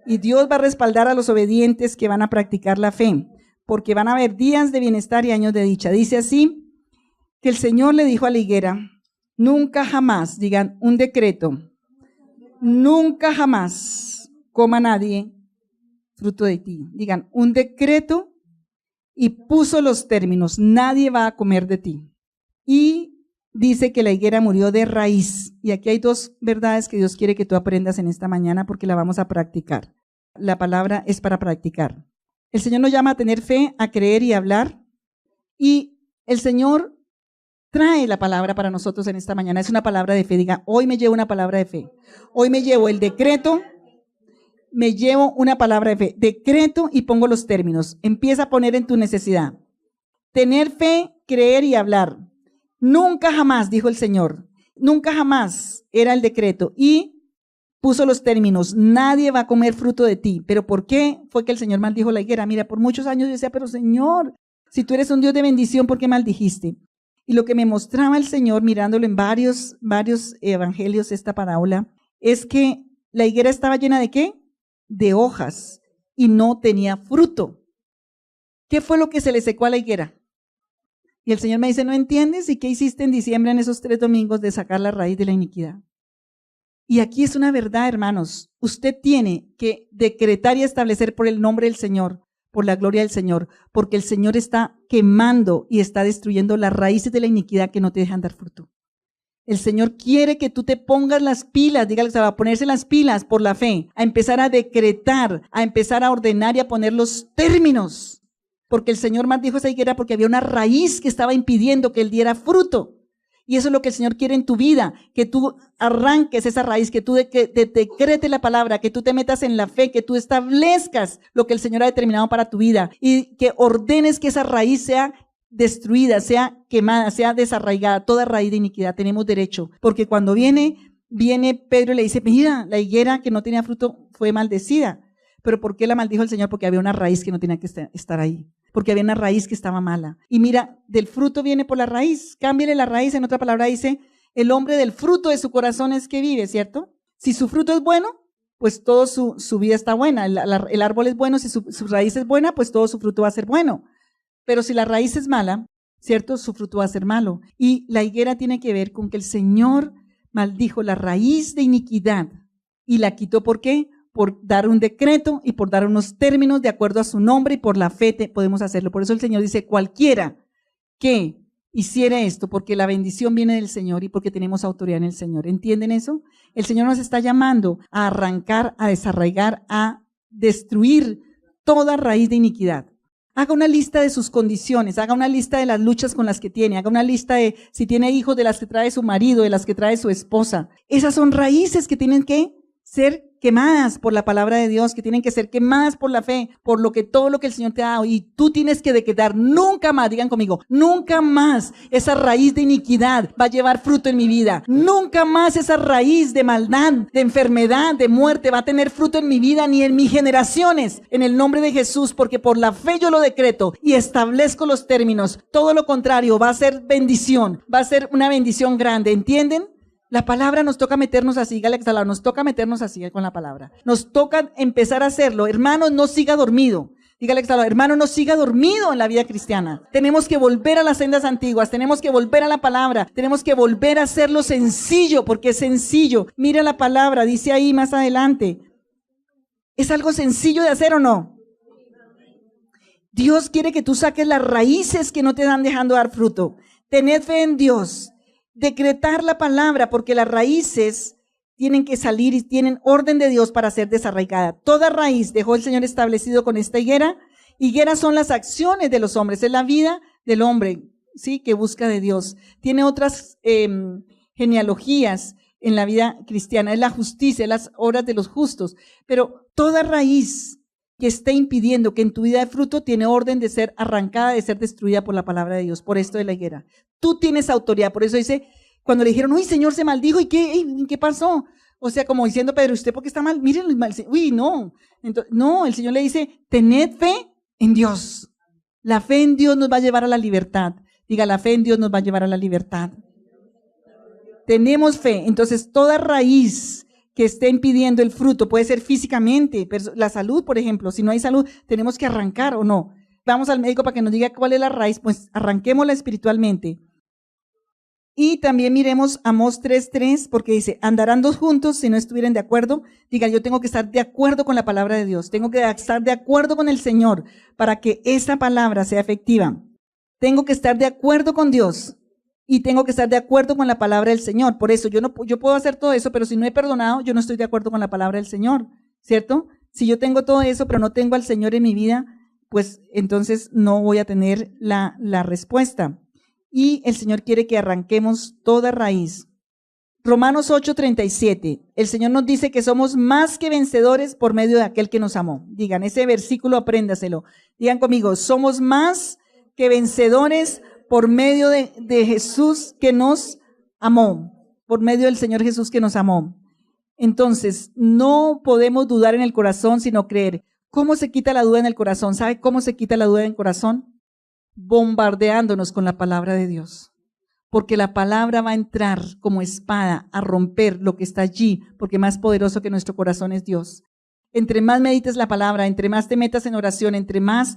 Y Dios va a respaldar a los obedientes que van a practicar la fe, porque van a haber días de bienestar y años de dicha. Dice así, que el Señor le dijo a la higuera, nunca jamás, digan, un decreto, nunca jamás coma nadie fruto de ti. Digan, un decreto, y puso los términos, nadie va a comer de ti. Y dice que la higuera murió de raíz. Y aquí hay dos verdades que Dios quiere que tú aprendas en esta mañana, porque la vamos a practicar. La palabra es para practicar. El Señor nos llama a tener fe, a creer y a hablar. Y el Señor trae la palabra para nosotros en esta mañana. Es una palabra de fe. Diga, hoy me llevo una palabra de fe. Hoy me llevo el decreto, me llevo una palabra de fe. Decreto y pongo los términos. Empieza a poner en tu necesidad. Tener fe, creer y hablar. Nunca jamás, dijo el Señor, nunca jamás era el decreto, y puso los términos, nadie va a comer fruto de ti. ¿Pero por qué fue que el Señor maldijo la higuera? Mira, por muchos años yo decía, pero Señor, si tú eres un Dios de bendición, ¿por qué maldijiste? Y lo que me mostraba el Señor, mirándolo en varios evangelios, esta parábola, es que la higuera estaba llena ¿de qué? De hojas, y no tenía fruto. ¿Qué fue lo que se le secó a la higuera? Y el Señor me dice, ¿no entiendes? ¿Y qué hiciste en diciembre en esos 3 domingos de sacar la raíz de la iniquidad? Y aquí es una verdad, hermanos. Usted tiene que decretar y establecer por el nombre del Señor, por la gloria del Señor, porque el Señor está quemando y está destruyendo las raíces de la iniquidad que no te dejan dar fruto. El Señor quiere que tú te pongas las pilas, dígale, a ponerse las pilas por la fe, a empezar a decretar, a empezar a ordenar y a poner los términos. Porque el Señor maldijo esa higuera porque había una raíz que estaba impidiendo que él diera fruto. Y eso es lo que el Señor quiere en tu vida, que tú arranques esa raíz, que tú decretes la palabra, que tú te metas en la fe, que tú establezcas lo que el Señor ha determinado para tu vida y que ordenes que esa raíz sea destruida, sea quemada, sea desarraigada. Toda raíz de iniquidad tenemos derecho, porque cuando viene Pedro y le dice, mira, la higuera que no tenía fruto fue maldecida. ¿Pero por qué la maldijo el Señor? Porque había una raíz que no tenía que estar ahí. Porque había una raíz que estaba mala. Y mira, del fruto viene por la raíz. Cámbiale la raíz. En otra palabra dice, el hombre del fruto de su corazón es que vive, ¿cierto? Si su fruto es bueno, pues toda su vida está buena. El árbol es bueno, si su raíz es buena, pues todo su fruto va a ser bueno. Pero si la raíz es mala, ¿cierto? Su fruto va a ser malo. Y la higuera tiene que ver con que el Señor maldijo la raíz de iniquidad y la quitó. ¿Por qué? Por dar un decreto y por dar unos términos de acuerdo a su nombre, y por la fe podemos hacerlo. Por eso el Señor dice, cualquiera que hiciera esto, porque la bendición viene del Señor y porque tenemos autoridad en el Señor. ¿Entienden eso? El Señor nos está llamando a arrancar, a desarraigar, a destruir toda raíz de iniquidad. Haga una lista de sus condiciones, haga una lista de las luchas con las que tiene, haga una lista de si tiene hijos, de las que trae su marido, de las que trae su esposa. Esas son raíces que tienen que ser quemadas por la palabra de Dios, que tienen que ser quemadas por la fe, por todo lo que el Señor te ha dado. Y tú tienes que decretar nunca más, digan conmigo, nunca más esa raíz de iniquidad va a llevar fruto en mi vida. Nunca más esa raíz de maldad, de enfermedad, de muerte va a tener fruto en mi vida ni en mis generaciones. En el nombre de Jesús, porque por la fe yo lo decreto y establezco los términos. Todo lo contrario va a ser bendición, va a ser una bendición grande. ¿Entienden? La palabra nos toca meternos así, dígale que nos toca meternos así con la palabra. Nos toca empezar a hacerlo. Hermano, no siga dormido. Dígale que hermano, no siga dormido en la vida cristiana. Tenemos que volver a las sendas antiguas, tenemos que volver a la palabra, tenemos que volver a hacerlo sencillo, porque es sencillo. Mira la palabra, dice ahí más adelante. ¿Es algo sencillo de hacer o no? Dios quiere que tú saques las raíces que no te dan dejando dar fruto. Tened fe en Dios. Decretar la palabra, porque las raíces tienen que salir y tienen orden de Dios para ser desarraigada. Toda raíz dejó el Señor establecido con esta higuera. Higueras son las acciones de los hombres, es la vida del hombre, ¿sí? Que busca de Dios. Tiene otras genealogías en la vida cristiana, es la justicia, las obras de los justos. Pero toda raíz que esté impidiendo que en tu vida dé fruto tiene orden de ser arrancada, de ser destruida por la palabra de Dios, por esto de la higuera. Tú tienes autoridad, por eso dice, cuando le dijeron, uy, Señor, se maldijo, ¿y qué pasó? O sea, como diciendo, Pedro, ¿usted por qué está mal? Miren, uy, no. Entonces, no, el Señor le dice, tened fe en Dios. La fe en Dios nos va a llevar a la libertad. Diga, la fe en Dios nos va a llevar a la libertad. Tenemos fe, entonces toda raíz que esté impidiendo el fruto, puede ser físicamente, la salud, por ejemplo, si no hay salud, tenemos que arrancar o no. Vamos al médico para que nos diga cuál es la raíz, pues arranquémosla espiritualmente. Y también miremos Amós 3:3, porque dice, andarán dos juntos si no estuvieran de acuerdo. Diga, yo tengo que estar de acuerdo con la palabra de Dios, tengo que estar de acuerdo con el Señor para que esa palabra sea efectiva. Tengo que estar de acuerdo con Dios. Y tengo que estar de acuerdo con la palabra del Señor. Por eso yo puedo hacer todo eso, pero si no he perdonado, yo no estoy de acuerdo con la palabra del Señor, ¿cierto? Si yo tengo todo eso, pero no tengo al Señor en mi vida, pues entonces no voy a tener la respuesta. Y el Señor quiere que arranquemos toda raíz. Romanos 8:37. El Señor nos dice que somos más que vencedores por medio de aquel que nos amó. Digan, ese versículo apréndaselo. Digan conmigo, somos más que vencedores por medio de Jesús que nos amó, por medio del Señor Jesús que nos amó. Entonces, no podemos dudar en el corazón, sino creer. ¿Cómo se quita la duda en el corazón? ¿Sabe cómo se quita la duda en el corazón? Bombardeándonos con la palabra de Dios. Porque la palabra va a entrar como espada a romper lo que está allí, porque más poderoso que nuestro corazón es Dios. Entre más medites la palabra, entre más te metas en oración, entre más...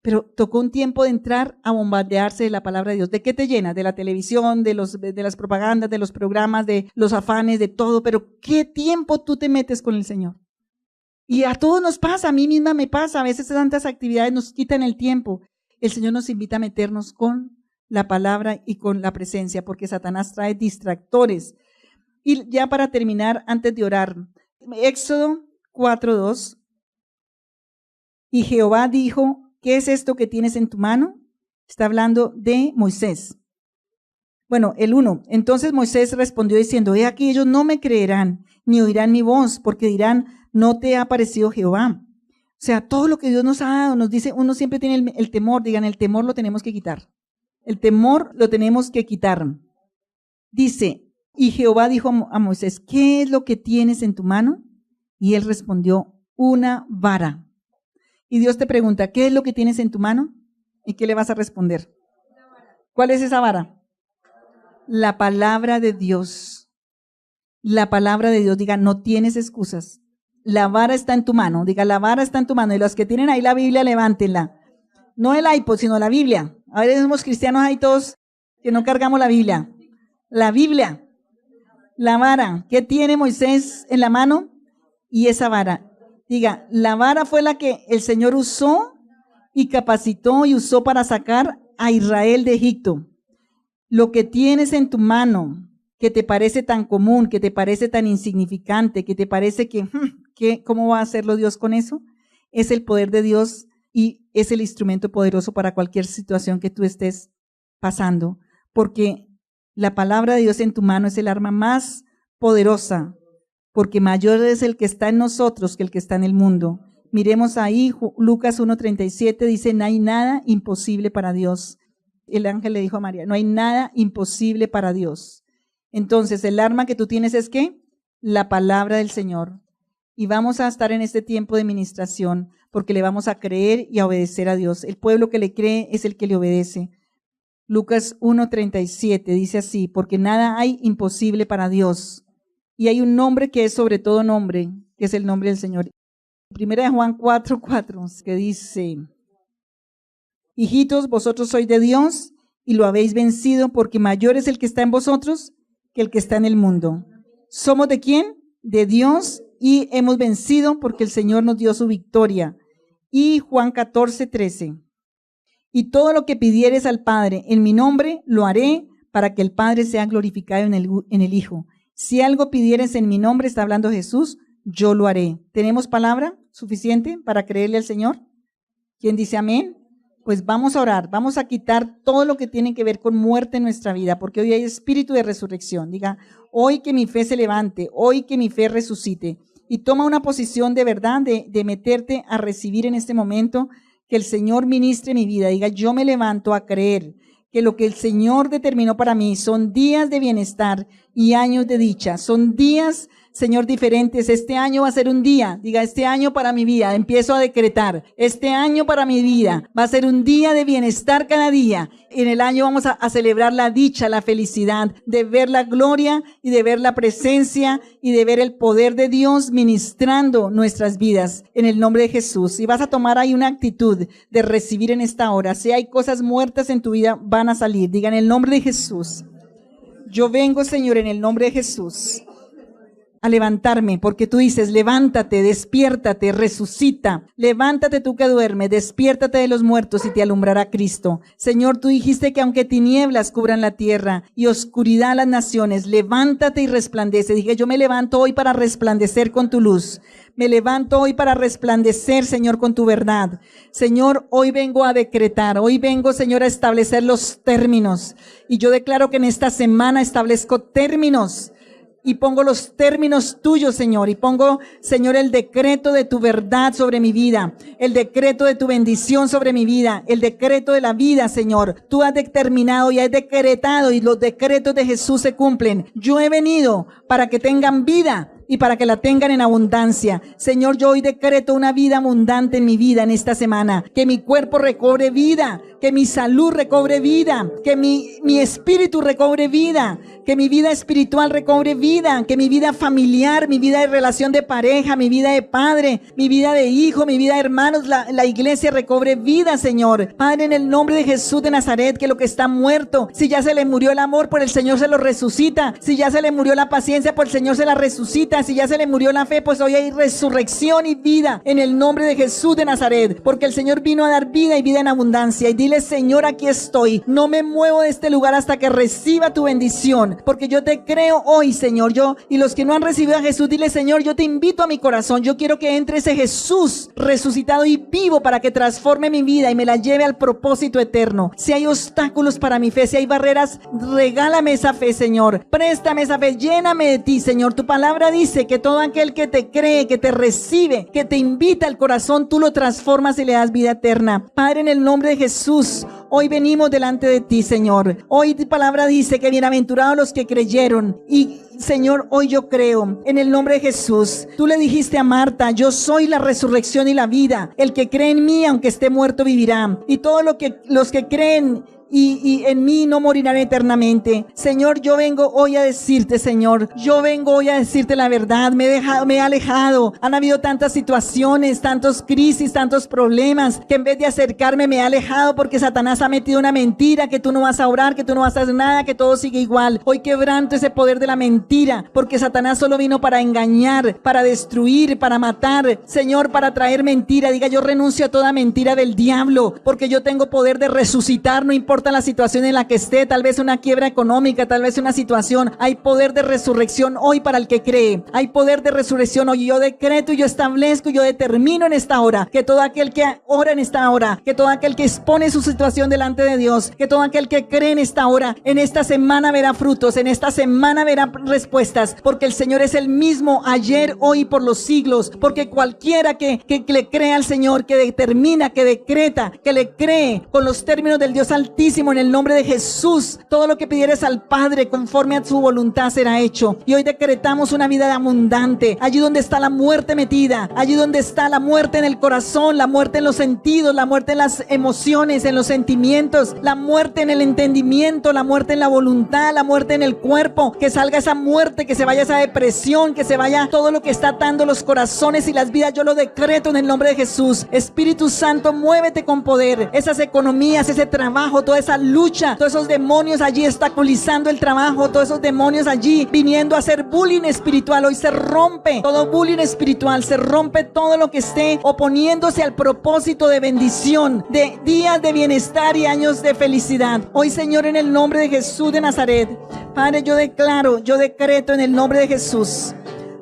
Pero tocó un tiempo de entrar a bombardearse de la palabra de Dios. ¿De qué te llenas? De la televisión, de las propagandas, de los programas, de los afanes, de todo. Pero ¿qué tiempo tú te metes con el Señor? Y a todos nos pasa, a mí misma me pasa. A veces tantas actividades nos quitan el tiempo. El Señor nos invita a meternos con la palabra y con la presencia, porque Satanás trae distractores. Y ya para terminar, antes de orar, Éxodo 4:2. Y Jehová dijo, ¿qué es esto que tienes en tu mano? Está hablando de Moisés. Bueno, el 1. Entonces Moisés respondió diciendo, he aquí ellos no me creerán, ni oirán mi voz, porque dirán, no te ha aparecido Jehová. O sea, todo lo que Dios nos ha dado, nos dice, uno siempre tiene el temor. Digan, el temor lo tenemos que quitar. El temor lo tenemos que quitar. Dice, y Jehová dijo a Moisés, ¿qué es lo que tienes en tu mano? Y él respondió, una vara. Y Dios te pregunta, ¿qué es lo que tienes en tu mano? ¿Y qué le vas a responder? ¿Cuál es esa vara? La palabra de Dios. La palabra de Dios. Diga, no tienes excusas. La vara está en tu mano. Diga, la vara está en tu mano. Y los que tienen ahí la Biblia, levántenla. No el iPod, sino la Biblia. A ver, somos cristianos ahí todos que no cargamos la Biblia. La Biblia. La vara. ¿Qué tiene Moisés en la mano? Y esa vara. Diga, la vara fue la que el Señor usó y capacitó y usó para sacar a Israel de Egipto. Lo que tienes en tu mano, que te parece tan común, que te parece tan insignificante, que te parece que ¿cómo va a hacerlo Dios con eso? Es el poder de Dios y es el instrumento poderoso para cualquier situación que tú estés pasando. Porque la palabra de Dios en tu mano es el arma más poderosa. porque mayor es el que está en nosotros que el que está en el mundo. Miremos ahí, Lucas 1:37 dice, no hay nada imposible para Dios. El ángel le dijo a María, no hay nada imposible para Dios. Entonces, el arma que tú tienes es ¿qué? La palabra del Señor. Y vamos a estar en este tiempo de ministración porque le vamos a creer y a obedecer a Dios. El pueblo que le cree es el que le obedece. Lucas 1:37 dice así, porque nada hay imposible para Dios. Y hay un nombre que es sobre todo nombre, que es el nombre del Señor. Primera de Juan 4:4, que dice, hijitos, vosotros sois de Dios y lo habéis vencido, porque mayor es el que está en vosotros que el que está en el mundo. ¿Somos de quién? De Dios, y hemos vencido porque el Señor nos dio su victoria. Y Juan 14:13, y todo lo que pidieres al Padre en mi nombre, lo haré para que el Padre sea glorificado en el Hijo. Si algo pidieres en mi nombre, está hablando Jesús, yo lo haré. ¿Tenemos palabra suficiente para creerle al Señor? ¿Quién dice amén? Pues vamos a orar, vamos a quitar todo lo que tiene que ver con muerte en nuestra vida, porque hoy hay espíritu de resurrección. Diga, hoy que mi fe se levante, hoy que mi fe resucite. Y toma una posición de verdad, de meterte a recibir en este momento que el Señor ministre mi vida. Diga, yo me levanto a creer que lo que el Señor determinó para mí son días de bienestar y años de dicha. Son días, Señor, diferentes. Este año va a ser un día. Diga, este año para mi vida. Empiezo a decretar. Este año para mi vida va a ser un día de bienestar cada día. En el año vamos a celebrar la dicha, la felicidad, de ver la gloria y de ver la presencia y de ver el poder de Dios ministrando nuestras vidas en el nombre de Jesús. Y vas a tomar ahí una actitud de recibir en esta hora. Si hay cosas muertas en tu vida, van a salir. Diga, en el nombre de Jesús. Yo vengo, Señor, en el nombre de Jesús, a levantarme, porque tú dices, levántate, despiértate, resucita, levántate tú que duermes, despiértate de los muertos y te alumbrará Cristo. Señor, tú dijiste que aunque tinieblas cubran la tierra y oscuridad las naciones, levántate y resplandece. Dije, yo me levanto hoy para resplandecer con tu luz. Me levanto hoy para resplandecer, Señor, con tu verdad. Señor, hoy vengo a decretar, hoy vengo, Señor, a establecer los términos. Y yo declaro que en esta semana establezco términos. Y pongo los términos tuyos, Señor, y pongo, Señor, el decreto de tu verdad sobre mi vida, el decreto de tu bendición sobre mi vida, el decreto de la vida, Señor. Tú has determinado y has decretado y los decretos de Jesús se cumplen. Yo he venido para que tengan vida y para que la tengan en abundancia. Señor, yo hoy decreto una vida abundante en mi vida en esta semana. Que mi cuerpo recobre vida, que mi salud recobre vida, que mi espíritu recobre vida, que mi vida espiritual recobre vida, que mi vida familiar, mi vida de relación de pareja, mi vida de padre, mi vida de hijo, mi vida de hermanos, la iglesia recobre vida, Señor. Padre, en el nombre de Jesús de Nazaret, que lo que está muerto, si ya se le murió el amor, por el Señor se lo resucita. Si ya se le murió la paciencia, por el Señor se la resucita. Si ya se le murió la fe, pues hoy hay resurrección y vida en el nombre de Jesús de Nazaret, porque el Señor vino a dar vida y vida en abundancia. Y dile, Señor, aquí estoy, no me muevo de este lugar hasta que reciba tu bendición, porque yo te creo hoy, Señor. Y los que no han recibido a Jesús, dile, Señor, yo te invito a mi corazón. Yo quiero que entre ese Jesús resucitado y vivo para que transforme mi vida y me la lleve al propósito eterno. Si hay obstáculos para mi fe, si hay barreras, regálame esa fe, Señor. Préstame esa fe, lléname de ti, Señor. Tu palabra dice que todo aquel que te cree, que te recibe, que te invita al corazón, tú lo transformas y le das vida eterna. Padre, en el nombre de Jesús, hoy venimos delante de ti, Señor. Hoy tu palabra dice que bienaventurados los que creyeron. Y Señor, hoy yo creo en el nombre de Jesús. Tú le dijiste a Marta, yo soy la resurrección y la vida. El que cree en mí, aunque esté muerto, vivirá. Y todos los que creen y en mí no morirán eternamente. Señor, yo vengo hoy a decirte, Señor, yo vengo hoy a decirte la verdad. Me he alejado. Han habido tantas situaciones, tantos crisis, tantos problemas, que en vez de acercarme me he alejado porque Satanás ha metido una mentira, que tú no vas a orar, que tú no vas a hacer nada, que todo sigue igual. Hoy quebranto ese poder de la mentira, porque Satanás solo vino para engañar, para destruir, para matar, Señor, para traer mentira. Diga, yo renuncio a toda mentira del diablo, porque yo tengo poder de resucitar, no importa importa la situación en la que esté, tal vez una quiebra económica, tal vez una situación, hay poder de resurrección hoy para el que cree. Hay poder de resurrección hoy. Yo decreto y yo establezco y yo determino en esta hora que todo aquel que ora en esta hora, que todo aquel que expone su situación delante de Dios, que todo aquel que cree en esta hora, en esta semana verá frutos, en esta semana verá respuestas, porque el Señor es el mismo ayer, hoy y por los siglos, porque cualquiera que le crea al Señor, que determina, que decreta, que le cree con los términos del Dios Altísimo, en el nombre de Jesús, todo lo que pidieres al Padre conforme a su voluntad será hecho. Y hoy decretamos una vida abundante, allí donde está la muerte metida, allí donde está la muerte en el corazón, la muerte en los sentidos, la muerte en las emociones, en los sentimientos, la muerte en el entendimiento, la muerte en la voluntad, la muerte en el cuerpo, que salga esa muerte, que se vaya esa depresión, que se vaya todo lo que está atando los corazones y las vidas. Yo lo decreto en el nombre de Jesús. Espíritu Santo, muévete con poder. Esas economías, ese trabajo, toda esa lucha, todos esos demonios allí obstaculizando el trabajo, todos esos demonios allí viniendo a hacer bullying espiritual, hoy se rompe todo bullying espiritual, se rompe todo lo que esté oponiéndose al propósito de bendición, de días de bienestar y años de felicidad. Hoy, Señor, en el nombre de Jesús de Nazaret, Padre, yo declaro, yo decreto en el nombre de Jesús.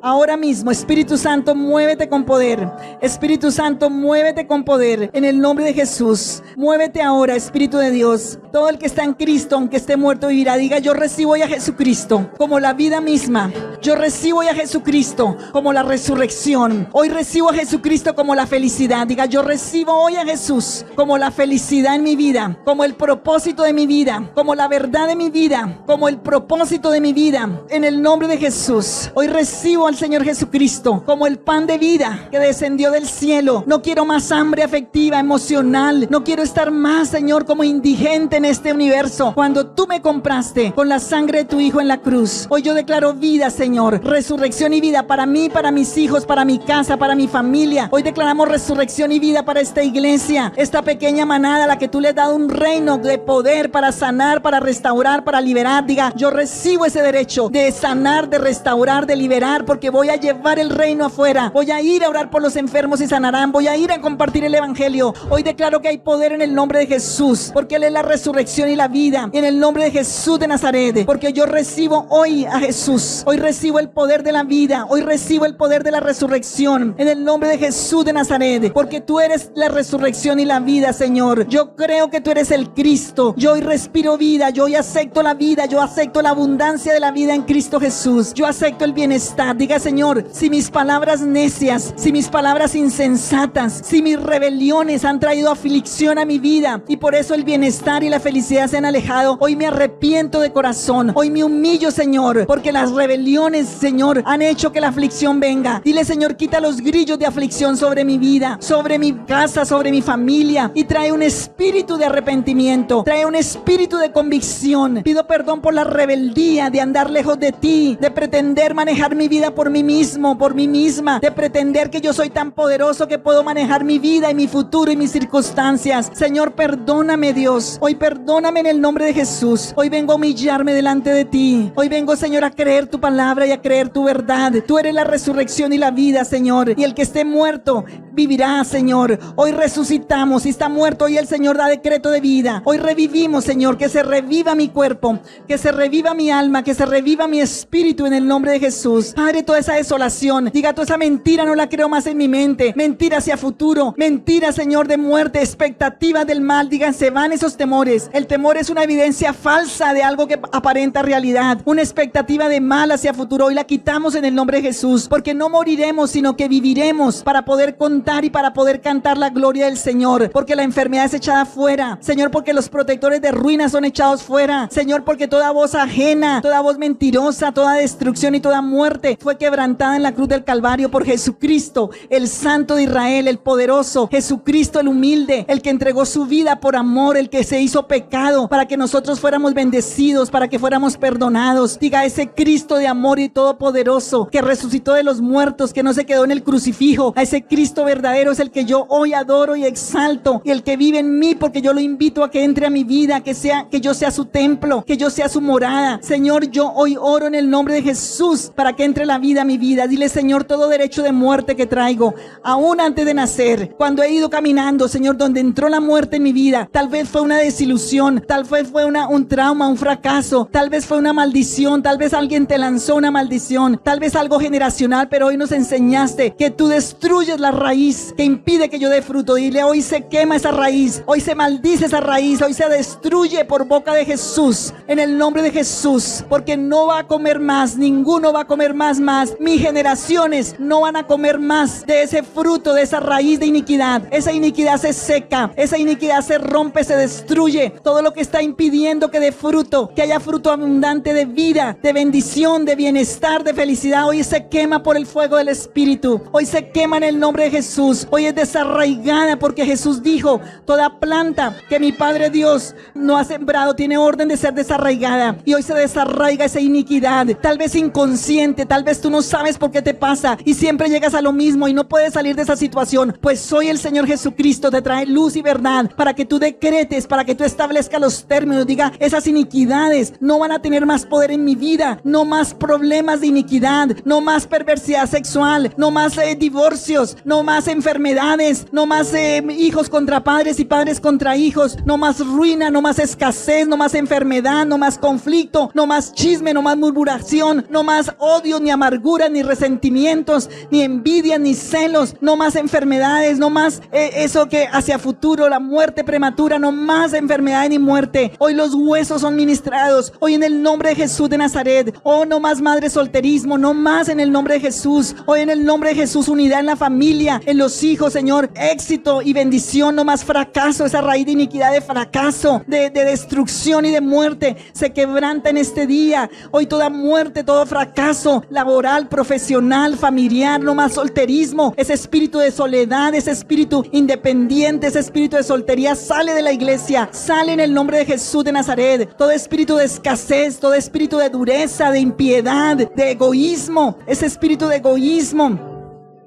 Ahora mismo, Espíritu Santo, muévete con poder. Espíritu Santo, muévete con poder. En el nombre de Jesús, muévete ahora, Espíritu de Dios. Todo el que está en Cristo, aunque esté muerto, vivirá. Diga, yo recibo hoy a Jesucristo como la vida misma. Yo recibo hoy a Jesucristo como la resurrección. Hoy recibo a Jesucristo como la felicidad. Diga, yo recibo hoy a Jesús como la felicidad en mi vida, como el propósito de mi vida, como la verdad de mi vida, como el propósito de mi vida. En el nombre de Jesús, hoy recibo al Señor Jesucristo como el pan de vida que descendió del cielo. No quiero más hambre afectiva, emocional. No quiero estar más, Señor, como indigente en este universo. Cuando tú me compraste con la sangre de tu Hijo en la cruz, hoy yo declaro vida, Señor, resurrección y vida para mí, para mis hijos, para mi casa, para mi familia. Hoy declaramos resurrección y vida para esta iglesia, esta pequeña manada a la que tú le has dado un reino de poder para sanar, para restaurar, para liberar. Diga, yo recibo ese derecho de sanar, de restaurar, de liberar, porque voy a llevar el reino afuera. Voy a ir a orar por los enfermos y sanarán. Voy a ir a compartir el evangelio. Hoy declaro que hay poder en el nombre de Jesús, porque Él es la resurrección y la vida. En el nombre de Jesús de Nazaret, porque yo recibo hoy a Jesús. Hoy recibo el poder de la vida. Hoy recibo el poder de la resurrección. En el nombre de Jesús de Nazaret, porque tú eres la resurrección y la vida, Señor. Yo creo que tú eres el Cristo. Yo hoy respiro vida. Yo hoy acepto la vida. Yo acepto la abundancia de la vida en Cristo Jesús. Yo acepto el bienestar. Diga, Señor, si mis palabras necias, si mis palabras insensatas, si mis rebeliones han traído aflicción a mi vida y por eso el bienestar y la felicidad se han alejado, hoy me arrepiento de corazón. Hoy me humillo, Señor, porque las rebeliones, Señor, han hecho que la aflicción venga. Dile, Señor, quita los grillos de aflicción sobre mi vida, sobre mi casa, sobre mi familia, y trae un espíritu de arrepentimiento, trae un espíritu de convicción. Pido perdón por la rebeldía de andar lejos de ti, de pretender manejar mi vida por mí mismo, por mí misma, de pretender que yo soy tan poderoso que puedo manejar mi vida y mi futuro y mis circunstancias. Señor, perdóname, Dios. Hoy perdóname en el nombre de Jesús. Hoy vengo a humillarme delante de ti. Hoy vengo, Señor, a creer tu palabra y a creer tu verdad. Tú eres la resurrección y la vida, Señor. Y el que esté muerto vivirá, Señor. Hoy resucitamos. Si está muerto, hoy el Señor da decreto de vida. Hoy revivimos, Señor. Que se reviva mi cuerpo, que se reviva mi alma, que se reviva mi espíritu en el nombre de Jesús. Padre, toda esa desolación, diga, toda esa mentira no la creo más en mi mente. Mentira hacia futuro, mentira, Señor, de muerte, expectativas del mal. Digan, se van esos temores. El temor es una evidencia falsa de algo que aparenta realidad. Una expectativa de mal hacia futuro. Hoy la quitamos en el nombre de Jesús, porque no moriremos, sino que viviremos para poder contar y para poder cantar la gloria del Señor. Porque la enfermedad es echada fuera, Señor, porque los protectores de ruinas son echados fuera, Señor, porque toda voz ajena, toda voz mentirosa, toda destrucción y toda muerte fue quebrantada en la cruz del Calvario por Jesucristo, el Santo de Israel, el poderoso, Jesucristo el humilde, el que entregó su vida por amor, el que se hizo pecado para que nosotros fuéramos bendecidos, para que fuéramos perdonados. Diga, ese Cristo de amor y todopoderoso que resucitó de los muertos, que no se quedó en el crucifijo, a ese Cristo verdadero es el que yo hoy adoro y exalto, y el que vive en mí, porque yo lo invito a que entre a mi vida, que yo sea su templo, que yo sea su morada. Señor, yo hoy oro en el nombre de Jesús para que entre la vida vida a mi vida. Dile, Señor, todo derecho de muerte que traigo, aún antes de nacer, cuando he ido caminando, Señor, donde entró la muerte en mi vida, tal vez fue una desilusión, tal vez fue un trauma, un fracaso, tal vez fue una maldición, tal vez alguien te lanzó una maldición, tal vez algo generacional, pero hoy nos enseñaste que tú destruyes la raíz que impide que yo dé fruto. Dile, hoy se quema esa raíz, hoy se maldice esa raíz, hoy se destruye por boca de Jesús, en el nombre de Jesús, porque no va a comer más, ninguno va a comer más, mis generaciones no van a comer más de ese fruto, de esa raíz de iniquidad. Esa iniquidad se seca, esa iniquidad se rompe, se destruye. Todo lo que está impidiendo que dé fruto, que haya fruto abundante de vida, de bendición, de bienestar, de felicidad, hoy se quema por el fuego del Espíritu. Hoy se quema en el nombre de Jesús. Hoy es desarraigada, porque Jesús dijo, toda planta que mi Padre Dios no ha sembrado tiene orden de ser desarraigada, y hoy se desarraiga esa iniquidad, tal vez inconsciente, tal vez tú no sabes por qué te pasa y siempre llegas a lo mismo y no puedes salir de esa situación. Pues hoy el Señor Jesucristo te trae luz y verdad para que tú decretes, para que tú establezcas los términos. Diga, esas iniquidades no van a tener más poder en mi vida, no más problemas de iniquidad, no más perversidad sexual, no más divorcios, no más enfermedades, no más hijos contra padres y padres contra hijos, no más ruina, no más escasez, no más enfermedad, no más conflicto, no más chisme, no más murmuración, no más odio, ni amargura, ni resentimientos, ni envidia, ni celos, no más enfermedades, no más eso que hacia futuro, la muerte prematura, no más enfermedad ni muerte. Hoy los huesos son ministrados, hoy en el nombre de Jesús de Nazaret. Oh, no más madre solterismo, no más en el nombre de Jesús. Hoy en el nombre de Jesús, unidad en la familia, en los hijos, Señor, éxito y bendición, no más fracaso, esa raíz de iniquidad, de fracaso, de destrucción y de muerte se quebranta en este día. Hoy toda muerte, todo fracaso laboral, profesional, familiar, no más solterismo, ese espíritu de soledad, ese espíritu independiente, ese espíritu de soltería sale de la iglesia, sale en el nombre de Jesús de Nazaret. Todo espíritu de escasez, todo espíritu de dureza, de impiedad, de egoísmo, ese espíritu de egoísmo,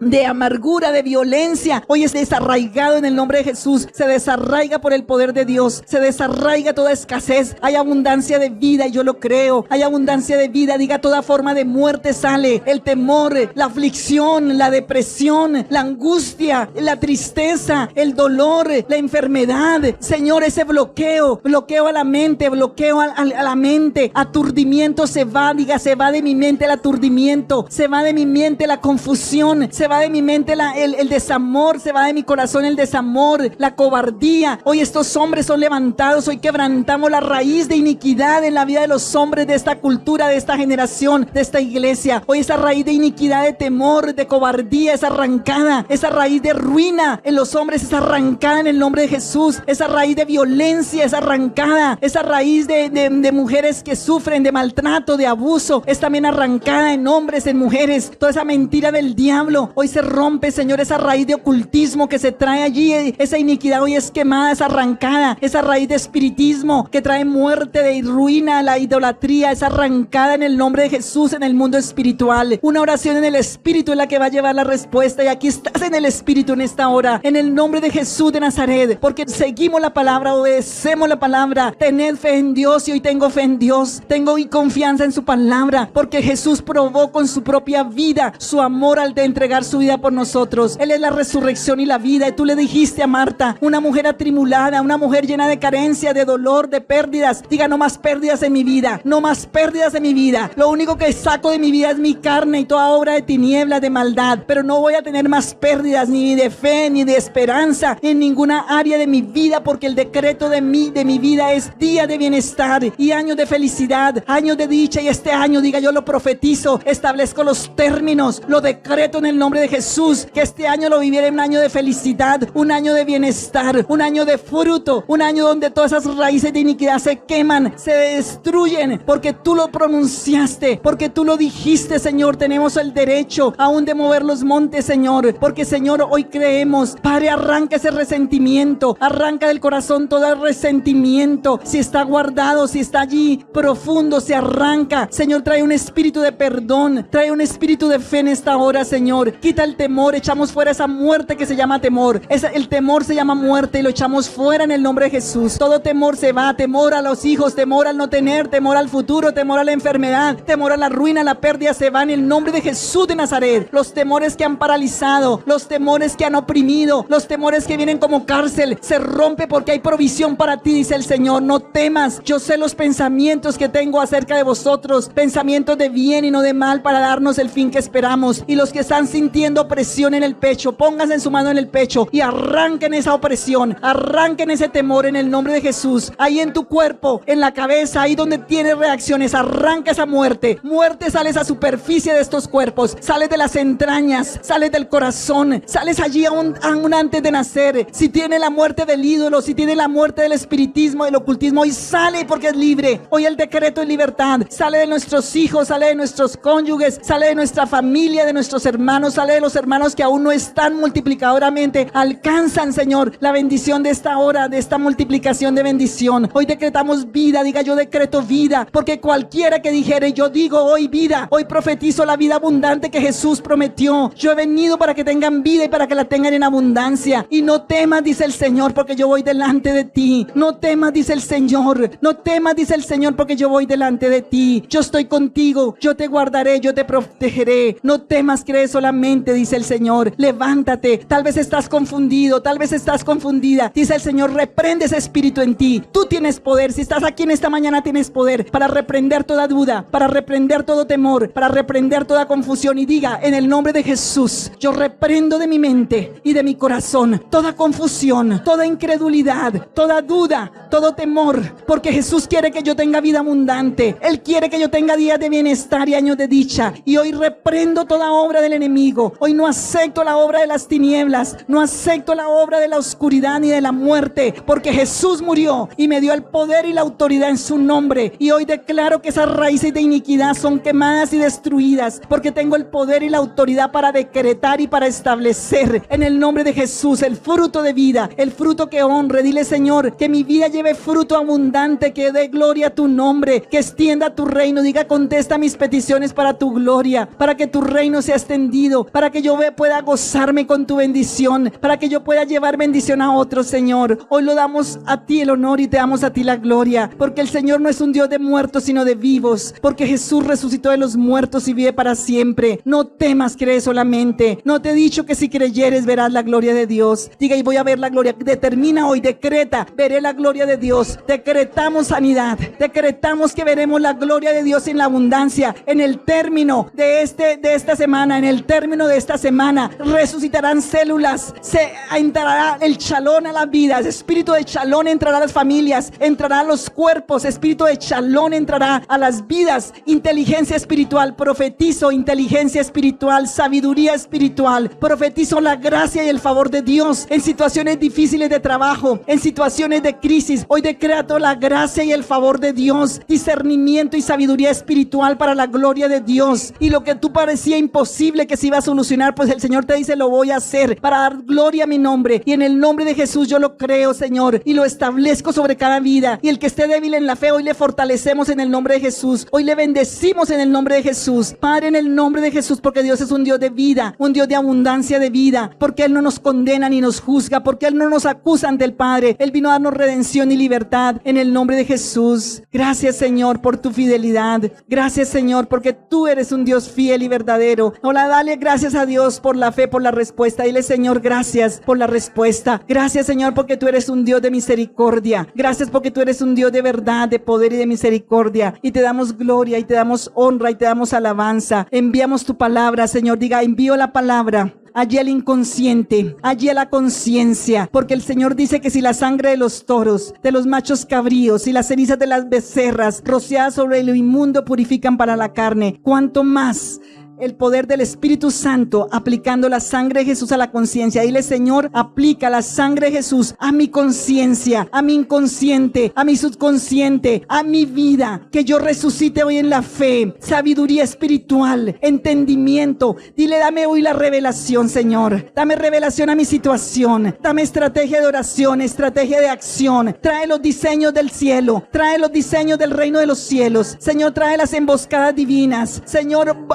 de amargura, de violencia, hoy es desarraigado en el nombre de Jesús. Se desarraiga por el poder de Dios, se desarraiga toda escasez. Hay abundancia de vida, y yo lo creo. Hay abundancia de vida. Diga, toda forma de muerte sale, el temor, la aflicción, la depresión, la angustia, la tristeza, el dolor, la enfermedad. Señor, ese bloqueo a la mente, bloqueo a la mente, aturdimiento se va. Diga, se va de mi mente el aturdimiento, se va de mi mente la confusión, se va de mi mente el desamor, se va de mi corazón el desamor, la cobardía. Hoy estos hombres son levantados, hoy quebrantamos la raíz de iniquidad en la vida de los hombres de esta cultura, de esta generación, de esta iglesia. Hoy esa raíz de iniquidad, de temor, de cobardía es arrancada, esa raíz de ruina en los hombres es arrancada en el nombre de Jesús. Esa raíz de violencia es arrancada, esa raíz de mujeres que sufren de maltrato, de abuso, es también arrancada en hombres, en mujeres. Toda esa mentira del diablo hoy se rompe, Señor. Esa raíz de ocultismo que se trae allí, esa iniquidad hoy es quemada, es arrancada. Esa raíz de espiritismo que trae muerte, de ruina, la idolatría, es arrancada en el nombre de Jesús en el mundo espiritual. Una oración en el espíritu es la que va a llevar la respuesta, y aquí estás en el espíritu en esta hora, en el nombre de Jesús de Nazaret, porque seguimos la palabra, obedecemos la palabra. Tened fe en Dios, y hoy tengo fe en Dios, tengo hoy confianza en su palabra, porque Jesús probó con su propia vida su amor al de entregar su vida por nosotros. Él es la resurrección y la vida. Y tú le dijiste a Marta, una mujer atribulada, una mujer llena de carencia, de dolor, de pérdidas. Diga, no más pérdidas en mi vida, no más pérdidas en mi vida. Lo único que saco de mi vida es mi carne y toda obra de tinieblas, de maldad. Pero no voy a tener más pérdidas, ni de fe, ni de esperanza en ninguna área de mi vida, porque el decreto de mi vida es día de bienestar y años de felicidad, años de dicha. Y este año, diga, yo lo profetizo, establezco los términos, lo decreto en el nombre de Jesús, que este año lo viviera un año de felicidad, un año de bienestar, un año de fruto, un año donde todas esas raíces de iniquidad se queman, se destruyen, porque tú lo pronunciaste, porque tú lo dijiste, Señor. Tenemos el derecho aún de mover los montes, Señor, porque, Señor, hoy creemos. Padre, arranca ese resentimiento, arranca del corazón todo el resentimiento. Si está guardado, si está allí profundo, se arranca. Señor, trae un espíritu de perdón, trae un espíritu de fe en esta hora, Señor. quita el temor, echamos fuera esa muerte que se llama temor. El temor se llama muerte y lo echamos fuera en el nombre de Jesús. Todo temor se va, temor a los hijos, temor al no tener, temor al futuro, temor a la enfermedad, temor a la ruina, a la pérdida, se va en el nombre de Jesús de Nazaret. Los temores que han paralizado, los temores que han oprimido, los temores que vienen como cárcel, se rompe porque hay provisión para ti, dice el Señor. No temas, yo sé los pensamientos que tengo acerca de vosotros, pensamientos de bien y no de mal, para darnos el fin que esperamos. Y los que están sintiendo opresión en el pecho, pónganse en su mano en el pecho y arranquen esa opresión, arranquen ese temor en el nombre de Jesús. Ahí en tu cuerpo, en la cabeza, ahí donde tienes reacciones, arranca esa muerte. Muerte, sales a superficie de estos cuerpos, sales de las entrañas, sales del corazón, sales allí aún antes de nacer. Si tiene la muerte del ídolo, si tiene la muerte del espiritismo, del ocultismo, hoy sale porque es libre. Hoy el decreto es libertad. Sale de nuestros hijos, sale de nuestros cónyuges, sale de nuestra familia, de nuestros hermanos, sale de los hermanos que aún no están multiplicadoramente. Alcanzan, Señor, la bendición de esta hora, de esta multiplicación de bendición. Hoy decretamos vida. Diga: yo decreto vida, porque cualquiera que dijere: yo digo hoy vida, hoy profetizo la vida abundante que Jesús prometió. Yo he venido para que tengan vida y para que la tengan en abundancia. Y no temas, dice el Señor, porque yo voy delante de ti. No temas, dice el Señor. No temas, dice el Señor, porque yo voy delante de ti. Yo estoy contigo, yo te guardaré, yo te protegeré. No temas, cree solamente, dice el Señor. Levántate. Tal vez estás confundido, tal vez estás confundida. Dice el Señor: reprende ese espíritu en ti. Tú tienes poder. Si estás aquí en esta mañana, tienes poder para reprender toda duda, para reprender todo temor, para reprender toda confusión. Y diga: en el nombre de Jesús, yo reprendo de mi mente y de mi corazón toda confusión, toda incredulidad, toda duda, todo temor, porque Jesús quiere que yo tenga vida abundante. Él quiere que yo tenga días de bienestar y años de dicha. Y hoy reprendo toda obra del enemigo. Hoy no acepto la obra de las tinieblas, no acepto la obra de la oscuridad ni de la muerte, porque Jesús murió y me dio el poder y la autoridad en su nombre. Y hoy declaro que esas raíces de iniquidad son quemadas y destruidas, porque tengo el poder y la autoridad para decretar y para establecer en el nombre de Jesús el fruto de vida, el fruto que honre. Dile: Señor, que mi vida lleve fruto abundante, que dé gloria a tu nombre, que extienda tu reino. Diga: contesta mis peticiones para tu gloria, para que tu reino sea extendido, para que yo pueda gozarme con tu bendición, para que yo pueda llevar bendición a otros, Señor. Hoy lo damos a ti el honor y te damos a ti la gloria, porque el Señor no es un Dios de muertos, sino de vivos, porque Jesús resucitó de los muertos y vive para siempre. No temas, cree solamente. No te he dicho que si creyeres verás la gloria de Dios. Diga: y voy a ver la gloria. Determina hoy, decreta: veré la gloria de Dios. Decretamos sanidad, decretamos que veremos la gloria de Dios en la abundancia. En el término de esta semana, en el término de esta semana, resucitarán células, se entrará el Shalom a las vidas, espíritu de Shalom entrará a las familias, entrará a los cuerpos, espíritu de Shalom entrará a las vidas. Inteligencia espiritual, profetizo inteligencia espiritual, sabiduría espiritual, profetizo la gracia y el favor de Dios en situaciones difíciles de trabajo, en situaciones de crisis. Hoy decreto la gracia y el favor de Dios, discernimiento y sabiduría espiritual para la gloria de Dios. Y lo que tú parecía imposible que se iba a solucionar, pues el Señor te dice: lo voy a hacer para dar gloria a mi nombre. Y en el nombre de Jesús yo lo creo, Señor, y lo establezco sobre cada vida. Y el que esté débil en la fe, hoy le fortalecemos en el nombre de Jesús. Hoy le bendecimos en el nombre de Jesús. Padre, en el nombre de Jesús, porque Dios es un Dios de vida, un Dios de abundancia de vida, porque Él no nos condena ni nos juzga, porque Él no nos acusa ante el Padre. Él vino a darnos redención y libertad en el nombre de Jesús. Gracias, Señor, por tu fidelidad. Gracias, Señor, porque tú eres un Dios fiel y verdadero. Hola, dale gracias a Dios por la fe, por la respuesta. Dile: Señor, gracias por la respuesta. Gracias, Señor, porque tú eres un Dios de misericordia. Gracias porque tú eres un Dios de verdad, de poder y de misericordia. Y te damos gloria y te damos honra y te damos alabanza. Enviamos tu palabra, Señor. Diga: envío la palabra allí al inconsciente, allí a la conciencia, porque el Señor dice que si la sangre de los toros, de los machos cabríos y las cenizas de las becerras rociadas sobre lo inmundo purifican para la carne, cuánto más el poder del Espíritu Santo aplicando la sangre de Jesús a la conciencia. Dile: Señor, aplica la sangre de Jesús a mi conciencia, a mi inconsciente, a mi subconsciente, a mi vida, que yo resucite hoy en la fe, sabiduría espiritual, entendimiento. Dile: dame hoy la revelación, Señor, dame revelación a mi situación, dame estrategia de oración, estrategia de acción, trae los diseños del cielo, trae los diseños del reino de los cielos, Señor, trae las emboscadas divinas, Señor,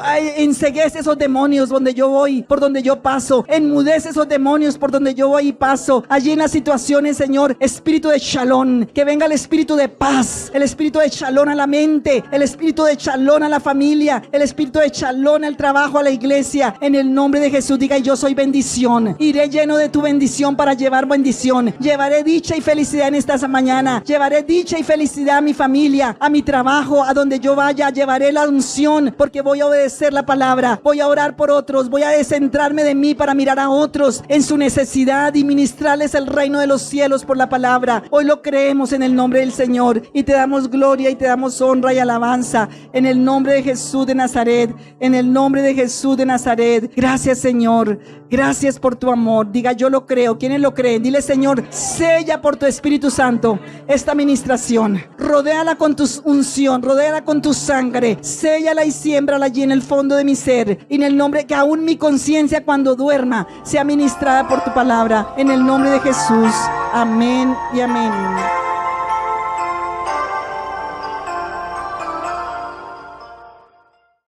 Enceguece esos demonios donde yo voy, por donde yo paso. Enmudece esos demonios por donde yo voy y paso. Allí en las situaciones, Señor, espíritu de Shalom, que venga el espíritu de paz, el espíritu de Shalom a la mente, el espíritu de Shalom a la familia, el espíritu de Shalom al trabajo, a la iglesia. En el nombre de Jesús, diga: yo soy bendición. Iré lleno de tu bendición para llevar bendición. Llevaré dicha y felicidad en esta mañana. Llevaré dicha y felicidad a mi familia, a mi trabajo, a donde yo vaya. Llevaré la unción porque voy a obedecer la palabra. Voy a orar por otros. Voy a descentrarme de mí para mirar a otros en su necesidad y ministrarles el reino de los cielos por la palabra. Hoy lo creemos en el nombre del Señor y te damos gloria y te damos honra y alabanza en el nombre de Jesús de Nazaret. En el nombre de Jesús de Nazaret. Gracias, Señor. Gracias por tu amor. Diga: yo lo creo. ¿Quiénes lo creen? Dile: Señor, sella por tu Espíritu Santo esta administración. Rodéala con tu unción, rodéala con tu sangre. Séllala y siémbrala allí en el fondo de mi ser. Y en el nombre, que aún mi conciencia cuando duerma sea ministrada por tu palabra. En el nombre de Jesús. Amén y amén.